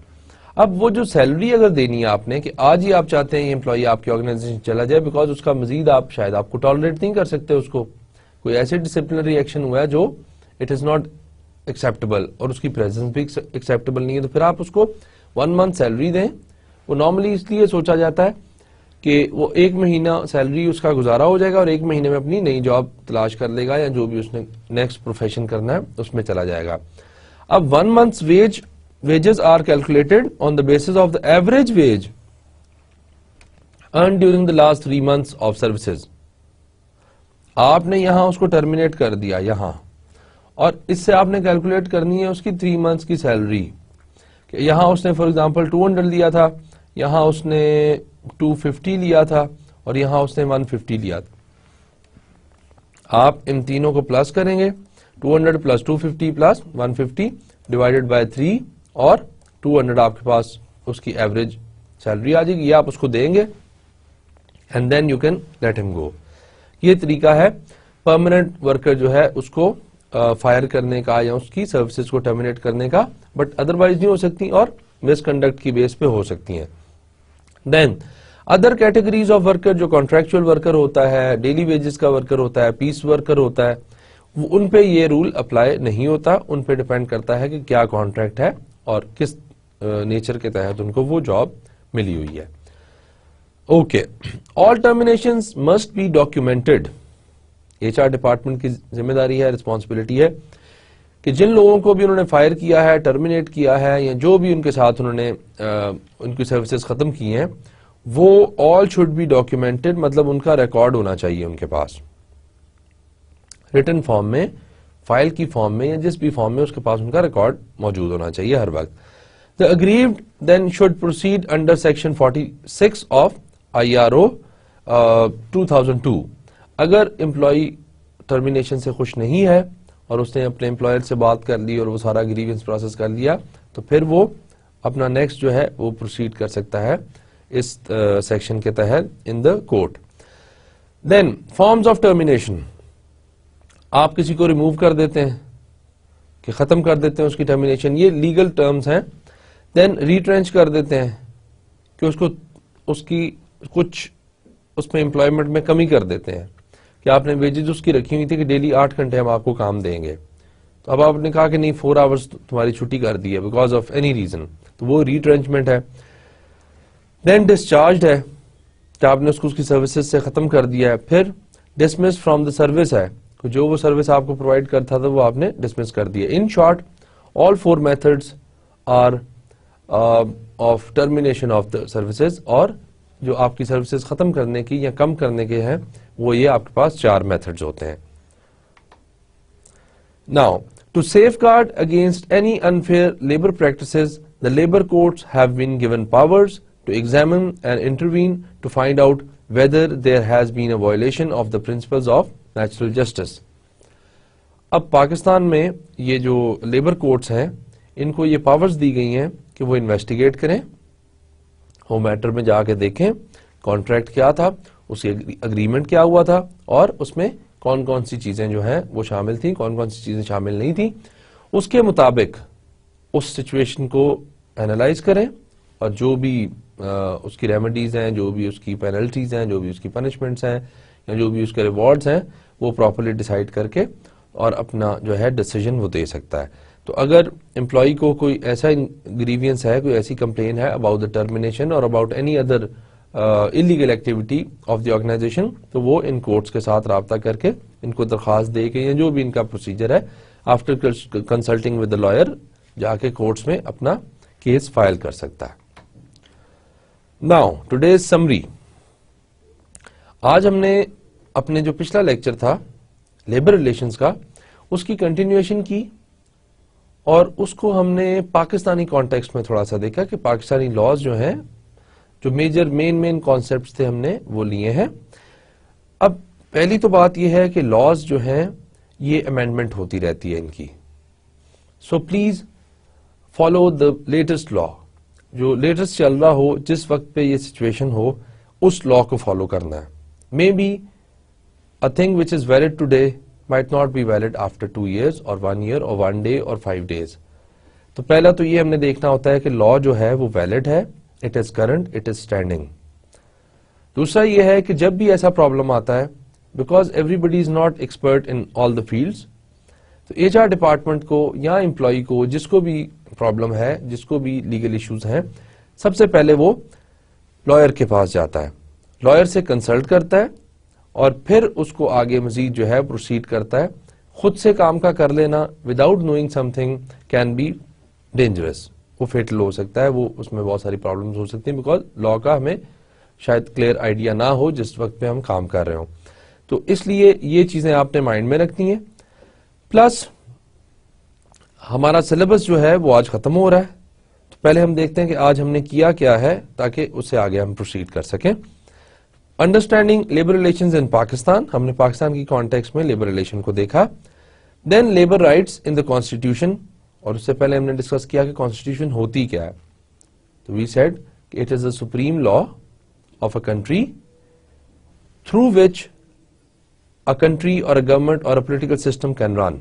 اب وہ جو سیلری اگر دینی ہے آپ نے، کہ آج ہی آپ چاہتے ہیں یہ امپلائی آپ کی آرگنائزیشن چلا جائے بیکاز اس کا مزید آپ شاید آپ کو ٹالریٹ نہیں کر سکتے، اس کو کوئی ایسے ڈسپلنری ایکشن ہوا ہے جو اٹ از ناٹ ایکسیپٹیبل اور اس کی پریزنس بھی ایکسیپٹیبل نہیں ہے، تو پھر آپ اس کو 1 month سیلری دیں. وہ نارملی اس لیے سوچا جاتا ہے کہ وہ 1 مہینہ سیلری اس کا گزارا ہو جائے گا اور 1 مہینے میں اپنی نئی جاب تلاش کر لے گا یا جو بھی اس نے نیکسٹ پروفیشن کرنا ہے اس میں چلا جائے گا. اب 1 month's wages are calculated on the basis of the average wage earned during the last 3 months of services. آپ نے یہاں اس کو ٹرمینیٹ کر دیا یہاں، اور اس سے آپ نے کیلکولیٹ کرنی ہے اس کی 3 months کی سیلری. یہاں اس نے فار ایگزامپل 200 لیا تھا, یہاں اس نے 250 لیا تھا, اور یہاں اس نے 150 لیا تھا. آپ ان تینوں کو پلس کریں گے, 200 پلس 250 پلس 150 ڈیوائڈیڈ بائی 3, اور 200 آپ کے پاس اس کی ایوریج سیلری آ جائے گی. یہ آپ اس کو دیں گے and then you can let him go. یہ طریقہ ہے پرماننٹ ورکر جو ہے اس کو فائر کرنے کا یا اس کی سروسز کو ٹرمینیٹ کرنے کا, بٹ ادروائز نہیں ہو سکتی اور مس کنڈکٹ کی بیس پہ ہو سکتی ہیں. دین ادر کیٹیگریز آف ورکر, جو کانٹریکچوئل ورکر ہوتا ہے, ڈیلی ویجز کا ورکر ہوتا ہے, پیس ورکر ہوتا ہے, ان پہ یہ رول اپلائی نہیں ہوتا. ان پہ ڈیپینڈ کرتا ہے کہ کیا کانٹریکٹ ہے اور کس نیچر کے تحت ان کو وہ جاب ملی ہوئی ہے. Okay, all terminations must be documented. H R department کی ذمہ داری ہے, ریسپانسبلٹی ہے کہ جن لوگوں کو بھی انہوں نے فائر کیا ہے, ٹرمینیٹ کیا ہے, یا جو بھی ان کے ساتھ انہوں نے ان کی سروسز ختم کی ہیں, وہ آل شوڈ بی ڈاکیومینٹڈ, مطلب ان کا ریکارڈ ہونا چاہیے ان کے پاس, ریٹن فارم میں, فائل کی فارم میں, یا جس بھی فارم میں اس کے پاس ان کا ریکارڈ موجود ہونا چاہیے ہر وقت. The aggrieved then should proceed under section 46 of IRO 2002. اگر امپلائی ٹرمینیشن سے خوش نہیں ہے اور اس نے اپنے امپلائر سے بات کر لی اور وہ سارا گریوینس پروسیس کر لیا, تو پھر وہ اپنا نیکسٹ جو ہے وہ پروسیڈ کر سکتا ہے اس سیکشن کے تحت in the court. Then forms of termination, آپ کسی کو ریموو کر دیتے ہیں کہ ختم کر دیتے ہیں اس کی ٹرمینیشن, یہ لیگل ٹرمز ہیں. دین ریٹرینچ کر دیتے ہیں کہ اس کی کچھ اس میں امپلائمنٹ میں کمی کر دیتے ہیں, کہ آپ نے ویجز اس کی رکھی ہوئی تھی کہ ڈیلی 8 گھنٹے ہم آپ کو کام دیں گے, تو اب آپ نے کہا کہ نہیں 4 آورس تمہاری چھٹی کر دی ہے بیکاز آف اینی ریزن, تو وہ ریٹرینچمنٹ ہے. دین ڈسچارجڈ ہے کہ آپ نے اس کو اس کی سروسز سے ختم کر دیا ہے. پھر ڈسمس فرام دا سروس ہے کہ جو وہ سروس آپ کو پرووائڈ کرتا تھا وہ آپ نے ڈسمس کر دیا. In short all 4 methods are of termination of the services, اور جو آپ کی سروسز ختم کرنے کی یا کم کرنے کے ہیں وہ یہ آپ کے پاس 4 میتھڈز ہوتے ہیں. Now, to safeguard against any unfair labor practices, the labor courts have been given powers to examine and intervene to find out whether there has been a violation of the principles of natural justice. اب پاکستان میں یہ جو labour courts ہیں ان کو یہ powers دی گئی ہیں کہ وہ انویسٹیگیٹ کریں, وہ میٹر میں جا کے دیکھیں کانٹریکٹ کیا تھا, اس کی اگریمنٹ کیا ہوا تھا, اور اس میں کون کون سی چیزیں جو ہیں وہ شامل تھیں, کون کون سی چیزیں شامل نہیں تھیں. اس کے مطابق اس سچویشن کو اینالائز کریں, اور جو بھی اس کی ریمیڈیز ہیں, جو بھی اس کی پینلٹیز ہیں, جو بھی اس کی پنشمنٹس ہیں, یا جو بھی اس کے ریوارڈز ہیں, وہ پراپرلی ڈیسائیڈ کر کے اور اپنا جو ہے ڈیسیجن وہ دے سکتا ہے. تو اگر امپلائی کو کوئی ایسا گریوینس ہے, کوئی ایسی کمپلین ہے اباؤٹ دا ٹرمینیشن اور about any other illegal activity of the organization, تو وہ ان کورٹس کے ساتھ رابطہ کر کے ان کو درخواست دے کے, یا جو بھی ان کا پروسیجر ہے after consulting with the lawyer جا کے کورٹس میں اپنا کیس فائل کر سکتا ہے. Now today's summary. آج ہم نے اپنے جو پچھلا لیکچر تھا لیبر ریلیشنز کا, اس کی کنٹینیوشن کی, اور اس کو ہم نے پاکستانی کانٹیکسٹ میں تھوڑا سا دیکھا کہ پاکستانی لاز جو ہیں, جو میجر مین کانسیپٹس تھے ہم نے وہ لیے ہیں. اب پہلی تو بات یہ ہے کہ لاز جو ہیں یہ امینڈمنٹ ہوتی رہتی ہے ان کی, so please follow the latest law. جو لیٹسٹ چل رہا ہو, جس وقت پہ یہ سچویشن ہو, اس لا کو فالو کرنا ہے. Maybe a thing which is valid today might not be valid after 2 years or 1 year or 1 day or 5 days. تو پہلا تو یہ ہم نے دیکھنا ہوتا ہے کہ لا جو ہے وہ ویلڈ ہے, it is current, it is standing. دوسرا یہ ہے کہ جب بھی ایسا پرابلم آتا ہے, because everybody is not expert in all the fields, تو ایچ آر ڈپارٹمنٹ کو یا امپلائی کو جس کو بھی پرابلم ہے, جس کو بھی لیگل ایشوز ہیں, سب سے پہلے وہ لائر کے پاس جاتا ہے, لائر سے کنسلٹ کرتا ہے, اور پھر اس کو آگے مزید جو ہے پروسیڈ کرتا ہے. خود سے کام کا کر لینا without knowing something can be dangerous, وہ فیٹل ہو سکتا ہے, وہ اس میں بہت ساری پرابلمز ہو سکتی ہیں, بیکاز لا کا ہمیں شاید کلیئر آئیڈیا نہ ہو جس وقت پہ ہم کام کر رہے ہوں. تو اس لیے یہ چیزیں آپ نے مائنڈ میں رکھنی ہیں. پلس ہمارا سلیبس جو ہے وہ آج ختم ہو رہا ہے، تو پہلے ہم دیکھتے ہیں کہ آج ہم نے کیا ہے تاکہ اس سے آگے ہم پروسیڈ کر سکیں. Understanding labour relations in Pakistan, ہم نے پاکستان کی کانٹیکس میں لیبر ریلیشن کو دیکھا. Then labour rights in the constitution, اور اس سے پہلے ہم نے ڈسکس کیا کہ کانسٹیٹیوشن ہوتی کیا ہے. تو وی سیڈ کہ it is the supreme law of a country through which a country اور اے گورنمنٹ اور a political system can run.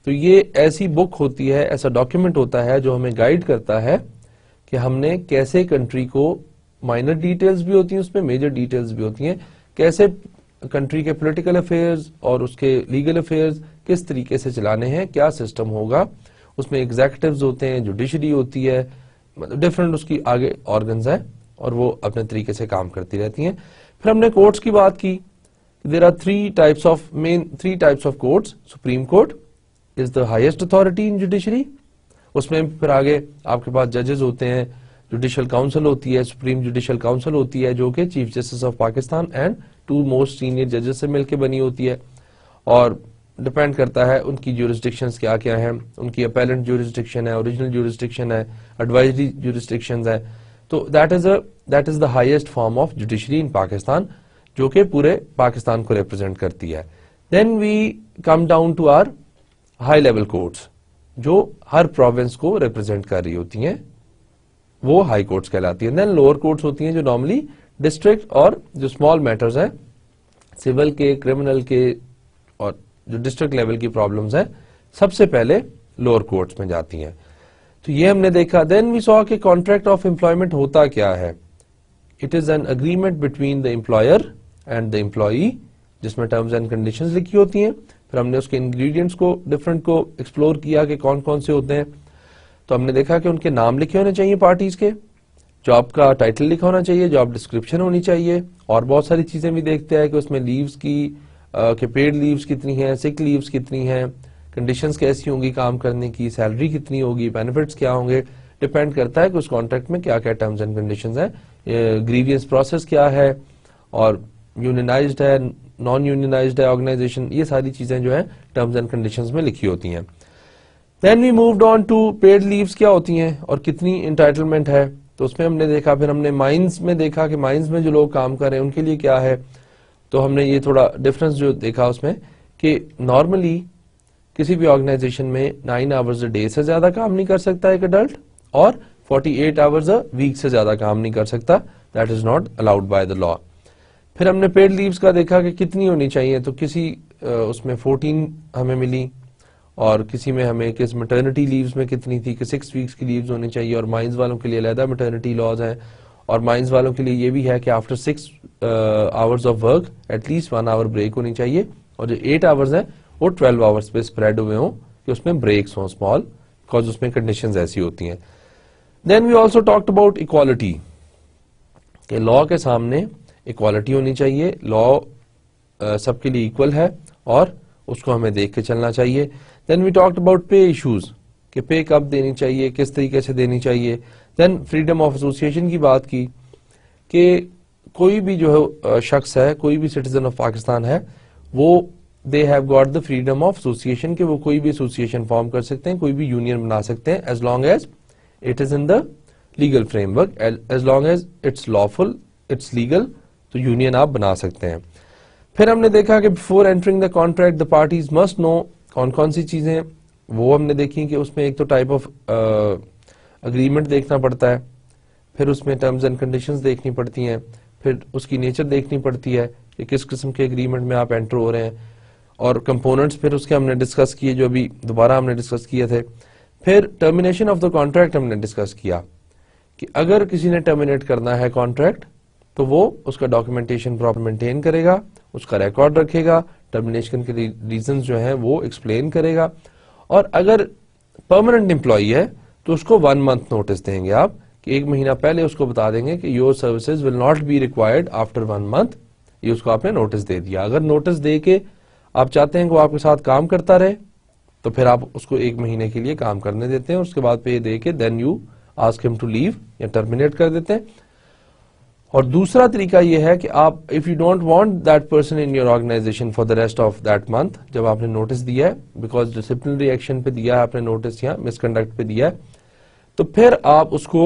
تو یہ ایسی بک ہوتی ہے، ایسا ڈاکیومنٹ ہوتا ہے جو ہمیں گائیڈ کرتا ہے کہ ہم نے کیسے کنٹری کو، مائنر ڈیٹیلز بھی ہوتی ہیں اس میں، میجر ڈیٹیلز بھی ہوتی ہیں، کیسے کنٹری کے پولیٹیکل افیئرز اور اس کے لیگل افیئرز کس طریقے سے چلانے ہیں، کیا سسٹم ہوگا. اس میں ایگزیکٹوز ہوتے ہیں، جوڈیشری ہوتی ہے، ڈفرنٹ اس کی آگے آرگنز ہیں اور وہ اپنے طریقے سے کام کرتی رہتی ہیں. پھر ہم نے کورٹس کی بات کی. There are three types of courts. Supreme court is the highest authority in judiciary. اس میں پھر آگے آپ کے پاس ججز ہوتے ہیں، جوڈیشل کاؤنسل ہوتی ہے، سپریم جوڈیشل کاؤنسل ہوتی ہے جو کہ chief justice of Pakistan and 2 most senior ججز سے مل کے بنی ہوتی ہے، اور ڈپینڈ کرتا ہے ان کی جورسڈکشنز کیا کیا ہیں. ان کی اپیلنٹ جورسڈکشن ہے، اوریجنل جورسڈکشن ہے، ایڈوائزری جورسڈکشنز ہے. تو that is the highest form of judiciary in Pakistan جو کہ پورے پاکستان کو ریپرزینٹ کرتی ہے. Then we come down to our high level courts جو ہر پروونس کو ریپرزینٹ کر رہی ہوتی ہیں، وہ ہائی کورٹس کہلاتی ہیں. دین لوور کورٹس ہوتی ہیں جو نارملی ڈسٹرکٹ اور جو اسمال میٹرز ہیں، سول کے، کرمنل کے اور جو ڈسٹرکٹ لیول کی پرابلمز ہیں، سب سے پہلے لوور کورٹس میں جاتی ہیں. تو یہ ہم نے دیکھا. دین وی سو کہ کانٹریکٹ آف امپلائمنٹ ہوتا کیا ہے. It is an agreement between the employer and the employee جس میں ٹرمز اینڈ کنڈیشنز لکھی ہوتی ہیں. پھر ہم نے اس کے انگریڈینٹس کو ڈفرنٹ کو ایکسپلور کیا کہ کون کون سے ہوتے ہیں. تو ہم نے دیکھا کہ ان کے نام لکھے ہونے چاہیے پارٹیز کے، جاب کا ٹائٹل لکھا ہونا چاہیے، جاب ڈسکرپشن ہونی چاہیے، اور بہت ساری چیزیں بھی دیکھتے ہیں کہ اس میں لیوز کی کہ پیڈ لیوز کتنی ہیں، سک لیوز کتنی ہیں، کنڈیشنز کیسی ہوں گی کام کرنے کی، سیلری کتنی ہوگی، بینیفٹس کیا ہوں گے. ڈپینڈ کرتا ہے کہ اس کانٹریکٹ میں کیا کیا ٹرمز اینڈ کنڈیشنز ہیں، گریوینس پروسیس کیا ہے، اور یونینائزڈ ہے، نان یونینائزڈ ہے آرگنائزیشن. یہ ساری چیزیں جو ہیں ٹرمز اینڈ کنڈیشنز میں لکھی ہوتی ہیں. Then we moved on to paid leaves کیا ہوتی ہیں اور کتنی انٹائٹلمنٹ ہے. تو اس میں ہم نے دیکھا. پھر ہم نے مائنز میں دیکھا کہ مائنز میں جو لوگ کام کر رہے ہیں ان کے لیے کیا ہے. تو ہم نے یہ تھوڑا ڈفرنس جو دیکھا اس میں کہ نارملی کسی بھی آرگنائزیشن میں 9 آورز اے ڈے سے زیادہ کام نہیں کر سکتا ایک ایڈلٹ، اور 48 آورز اے ویک سے زیادہ کام نہیں کر سکتا. That is not allowed by the law. پھر ہم نے پیڈ لیوز کا دیکھا کہ کتنی ہونی چاہیے. تو کسی اس میں 14 ہمیں ملی، اور کسی میں ہمیں کس مٹرنٹی لیوز میں کتنی تھی کہ 6 ویکس کی لیوز ہونی چاہیے. اور مائنز والوں کے لیے علیحدہ مٹرنٹی لاز ہیں، اور مائنز والوں کے لیے یہ بھی ہے کہ after 6 hours of work at least 1 hour break ہونی چاہیے، اور جو 8 آورز ہیں وہ 12 آورز پہ اسپریڈ ہوئے ہوں کہ اس میں بریکس ہوں اسمال، بیکاز اس میں کنڈیشنز ایسی ہوتی ہیں. Then we also talked about equality کہ لا کے سامنے اکوالٹی ہونی چاہیے، لا سب کے لیے ایکول ہے اور اس کو ہمیں دیکھ کے چلنا چاہیے. Then we talked about pay issues کہ پے کب دینی چاہیے، کس طریقے سے دینی چاہیے. دین فریڈم آف ایسوسیشن کی بات کی کہ کوئی بھی جو ہے شخص ہے، کوئی بھی سٹیزن آف پاکستان ہے، وہ they have got the freedom of association کہ وہ کوئی بھی ایسوسیشن فارم کر سکتے ہیں، کوئی بھی یونین بنا سکتے ہیں، as long as it is in the legal framework, as long as it's lawful, it's legal, تو یونین آپ بنا سکتے ہیں. پھر ہم نے دیکھا کہ before entering the contract the parties must know کون کون سی چیزیں، وہ ہم نے دیکھی کہ اس میں ایک تو ٹائپ آف اگریمنٹ دیکھنا پڑتا ہے، پھر اس میں ٹرمز اینڈ کنڈیشنز دیکھنی پڑتی ہیں، پھر اس کی نیچر دیکھنی پڑتی ہے کہ کس قسم کے اگریمنٹ میں آپ انٹر ہو رہے ہیں، اور کمپوننٹس پھر اس کے ہم نے ڈسکس کیے جو ابھی دوبارہ ہم نے ڈسکس کیے تھے. پھر ٹرمینیشن آف دا کانٹریکٹ ہم نے ڈسکس کیا کہ اگر کسی نے ٹرمینیٹ کرنا ہے کانٹریکٹ تو وہ اس کا ڈاکیومنٹیشن پراپر مینٹین کرے گا، اس کا ریکارڈ رکھے گا، ٹرمینیشن کے ریزنز جو ہیں وہ ایکسپلین کرے گا. اور اگر پرماننٹ امپلائی ہے تو اس کو 1 منتھ نوٹس دیں گے آپ کہ 1 مہینہ پہلے اس کو بتا دیں گے کہ your services will not be required after 1 month. یہ اس کو آپ نے نوٹس دے دیا. اگر نوٹس دے کے آپ چاہتے ہیں کہ وہ آپ کے ساتھ کام کرتا رہے تو پھر آپ اس کو 1 مہینے کے لیے کام کرنے دیتے ہیں، اس کے بعد پے دے کے دین یو آسک ہم ٹو لیو یا ٹرمینیٹ کر دیتے ہیں. اور دوسرا طریقہ یہ ہے کہ آپ if you don't want that person in your organization for the rest of that month, جب آپ نے نوٹس دیا ہے بیکاز ڈسپلنری ایکشن پہ دیا ہے آپ نے نوٹس یا مس کنڈکٹ پہ دیا ہے، تو پھر آپ اس کو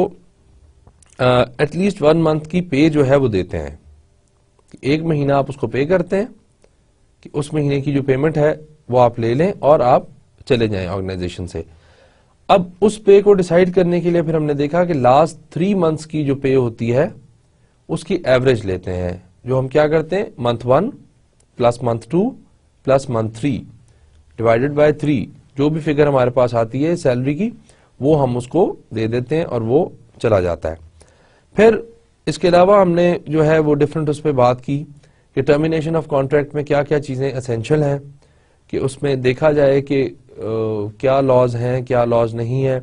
ایٹ لیسٹ 1 منتھ کی پے جو ہے وہ دیتے ہیں. 1 مہینہ آپ اس کو پے کرتے ہیں کہ اس مہینے کی جو پیمنٹ ہے وہ آپ لے لیں اور آپ چلے جائیں آرگنائزیشن سے. اب اس پے کو ڈیسائیڈ کرنے کے لیے پھر ہم نے دیکھا کہ لاسٹ 3 منتھس کی جو پے ہوتی ہے اس کی ایوریج لیتے ہیں، جو ہم کیا کرتے ہیں month 1 plus month 2 plus month 3 divided by 3، جو بھی فگر ہمارے پاس آتی ہے سیلری کی وہ ہم اس کو دے دیتے ہیں اور وہ چلا جاتا ہے. پھر اس کے علاوہ ہم نے جو ہے وہ ڈفرنٹ اس پہ بات کی کہ ٹرمینیشن آف کانٹریکٹ میں کیا کیا چیزیں اسینشل ہیں، کہ اس میں دیکھا جائے کہ کیا لاز ہیں کیا لاز نہیں ہے،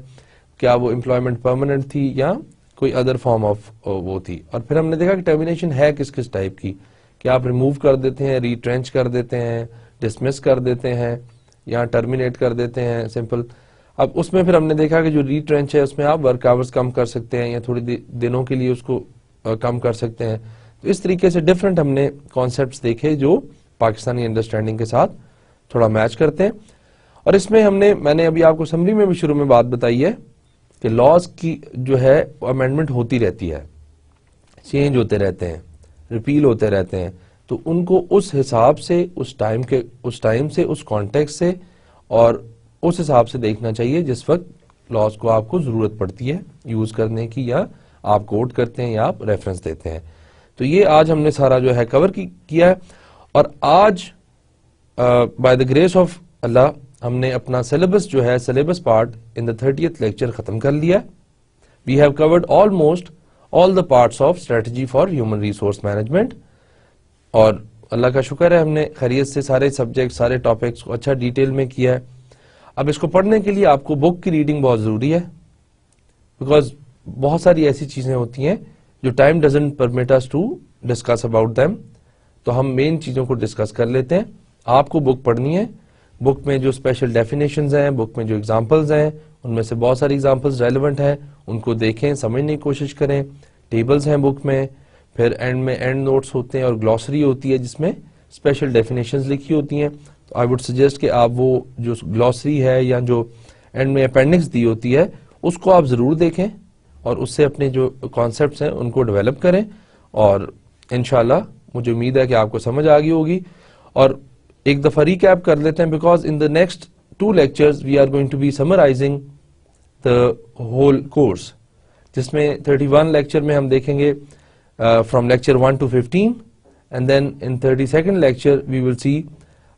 کیا وہ امپلائمنٹ پرماننٹ تھی یا کوئی ادر فارم آف وہ تھی. اور پھر ہم نے دیکھا کہ ٹرمینیشن ہے کس کس ٹائپ کی، کہ آپ ریموو کر دیتے ہیں، ریٹرینچ کر دیتے ہیں، ڈسمس کر دیتے ہیں یا ٹرمینیٹ کر دیتے ہیں سمپل. اب اس میں پھر ہم نے دیکھا کہ جو ریٹرینچ ہے اس میں آپ ورک آورز کم کر سکتے ہیں یا تھوڑی دنوں کے لیے اس کو کم کر سکتے ہیں. تو اس طریقے سے ڈفرنٹ ہم نے کانسیپٹس دیکھے جو پاکستانی انڈرسٹینڈنگ کے ساتھ تھوڑا میچ کرتے ہیں. اور اس میں میں نے ابھی آپ کو سمری میں بھی شروع میں بات بتائی ہے کہ لاز کی جو ہے امینڈمنٹ ہوتی رہتی ہے، چینج ہوتے رہتے ہیں، ریپیل ہوتے رہتے ہیں، تو ان کو اس حساب سے اس ٹائم سے اس کانٹیکس سے اور اس حساب سے دیکھنا چاہیے جس وقت لاز کو آپ کو ضرورت پڑتی ہے یوز کرنے کی، یا آپ کوٹ کرتے ہیں یا آپ ریفرنس دیتے ہیں. تو یہ آج ہم نے سارا جو ہے کور کیا ہے. اور آج بائی دا گریس آف اللہ ہم نے اپنا سلیبس جو ہے syllabus part in the 30th lecture ختم کر لیا. We have covered almost all the parts of strategy for human resource management, اور اللہ کا شکر ہے ہم نے خیریت سے سارے سبجیکٹ سارے ٹاپکس کو اچھا ڈیٹیل میں کیا ہے. اب اس کو پڑھنے کے لیے آپ کو بک کی ریڈنگ بہت ضروری ہے، بیکاز بہت ساری ایسی چیزیں ہوتی ہیں جو time doesn't permit us to discuss about them, تو ہم مین چیزوں کو ڈسکس کر لیتے ہیں. آپ کو بک پڑھنی ہے، بک میں جو اسپیشل ڈیفینیشنز ہیں، بک میں جو ایگزامپلز ہیں، ان میں سے بہت ساری ایگزامپلز ریلیونٹ ہیں، ان کو دیکھیں، سمجھنے کی کوشش کریں. ٹیبلز ہیں بک میں، پھر اینڈ میں اینڈ نوٹس ہوتے ہیں اور گلوسری ہوتی ہے جس میں اسپیشل ڈیفینیشنز لکھی ہوتی ہیں. تو آئی وڈ سجیسٹ کہ آپ وہ جو گلوسری ہے یا جو اینڈ میں اپینڈکس دی ہوتی ہے اس کو آپ ضرور دیکھیں اور اس سے اپنے جو کانسیپٹس ہیں ان کو ڈیولپ کریں، اور انشاءاللہ مجھے امید ہے کہ آپ کو سمجھ آ گئی ہوگی. اور ایک دفعہ ریکیپ کر لیتے ہیں because in the next 2 lectures we are going to be summarizing the whole course, جس میں 31 لیکچر میں ہم دیکھیں گے from lecture 1 to 15 and then in 32nd lecture we will see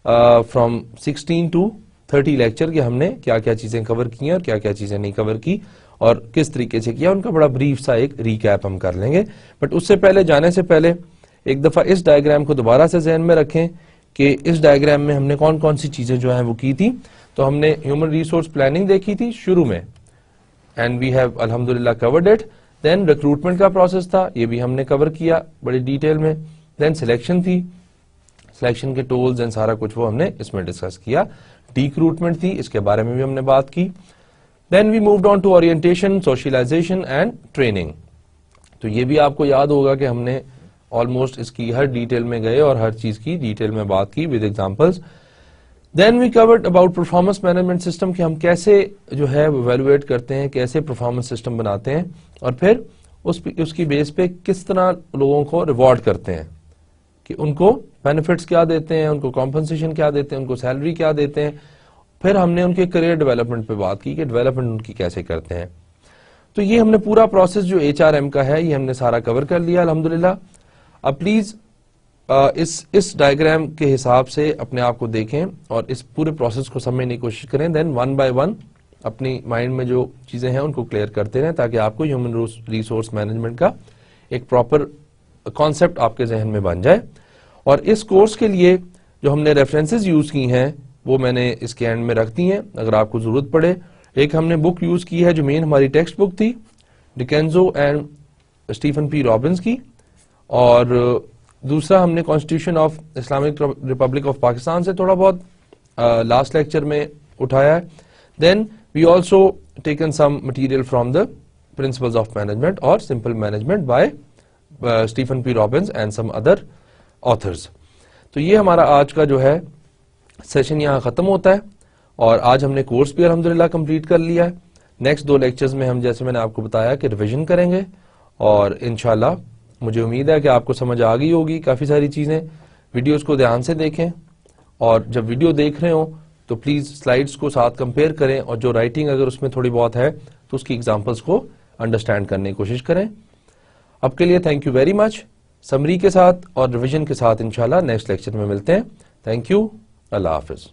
from 16 to 30 lecture کہ ہم نے کیا کیا چیزیں کور کی ہیں اور کیا کیا چیزیں نہیں کور کی اور کس طریقے سے کیا، ان کا بڑا بریف سا ایک ریکیپ ہم کر لیں گے. بٹ اس سے پہلے جانے سے پہلے ایک دفعہ اس ڈائیگرام کو دوبارہ سے ذہن میں رکھیں کہ اس ڈائیگرام میں ہم نے کون کون سی چیزیں جو ہیں وہ کی تھی. تو ہم نے ہیومن ریسورس پلاننگ دیکھی تھی شروع میں، اینڈ وی ہیو الحمدللہ کورڈ اٹ. دین ریکروٹمنٹ کا پروسیس تھا، یہ بھی ہم نے کور کیا بڑی ڈیٹیل میں. دین سلیکشن تھی، سلیکشن کے ٹولز اینڈ سارا کچھ وہ ہم نے اس میں ڈسکس کیا. ڈیکروٹمنٹ تھی، اس کے بارے میں بھی ہم نے بات کی. Then we moved on to orientation, socialization and training. تو یہ بھی آپ کو یاد ہوگا کہ ہم نے آلموسٹ اس کی ہر ڈیٹیل میں گئے اور ہر چیز کی ڈیٹیل میں بات کی with examples. Then we covered about performance management system کہ ہم کیسے جو ہے ایویلویٹ کرتے ہیں، کیسے پرفارمنس سسٹم بناتے ہیں، اور پھر اس کی بیس پہ کس طرح لوگوں کو ریوارڈ کرتے ہیں، کہ ان کو بینیفٹس کیا دیتے ہیں، ان کو کمپنسیشن کیا دیتے ہیں، ان کو سیلری کیا دیتے ہیں. پھر ہم نے ان کے کریئر ڈیولپمنٹ پہ بات کی کہ ڈیولپمنٹ ان کی کیسے کرتے ہیں. تو یہ ہم نے پورا پروسیس جو HRM کا ہے یہ ہم نے سارا کور کر لیا الحمدللہ. اب پلیز اس ڈائیگرام کے حساب سے اپنے آپ کو دیکھیں اور اس پورے پروسیس کو سمجھنے کی کوشش کریں. دین 1 by 1 اپنی مائنڈ میں جو چیزیں ہیں ان کو کلیئر کرتے رہیں تاکہ آپ کو ہیومن ریسورس مینجمنٹ کا ایک پراپر کانسیپٹ آپ کے ذہن میں بن جائے. اور اس کورس کے لیے جو ہم نے ریفرنسز یوز کی ہیں وہ میں نے اس کے اینڈ میں رکھ دی ہیں اگر آپ کو ضرورت پڑے. ایک ہم نے بک یوز کی ہے جو مین ہماری ٹیکسٹ بک تھی، DeCenzo and Stephen P Robbins کی، اور دوسرا ہم نے constitution of Islamic Republic of Pakistan سے تھوڑا بہت لاسٹ لیکچر میں اٹھایا ہے. Then we also taken some material from the principles of management اور simple management by Stephen P Robbins and some other authors. تو یہ ہمارا آج کا جو ہے سیشن یہاں ختم ہوتا ہے اور آج ہم نے کورس بھی الحمدللہ کمپلیٹ کر لیا ہے. نیکسٹ 2 لیکچرز میں ہم جیسے میں نے آپ کو بتایا کہ ریویژن کریں گے اور انشاءاللہ مجھے امید ہے کہ آپ کو سمجھ آ گئی ہوگی کافی ساری چیزیں. ویڈیوز کو دھیان سے دیکھیں اور جب ویڈیو دیکھ رہے ہوں تو پلیز سلائیڈز کو ساتھ کمپیئر کریں اور جو رائٹنگ اگر اس میں تھوڑی بہت ہے تو اس کی ایگزامپلس کو انڈرسٹینڈ کرنے کی کوشش کریں. اب کے لیے thank you very much. Summary کے ساتھ اور ریویژن کے ساتھ انشاءاللہ نیکسٹ لیکچر میں ملتے ہیں. Thank you. اللہ حافظ.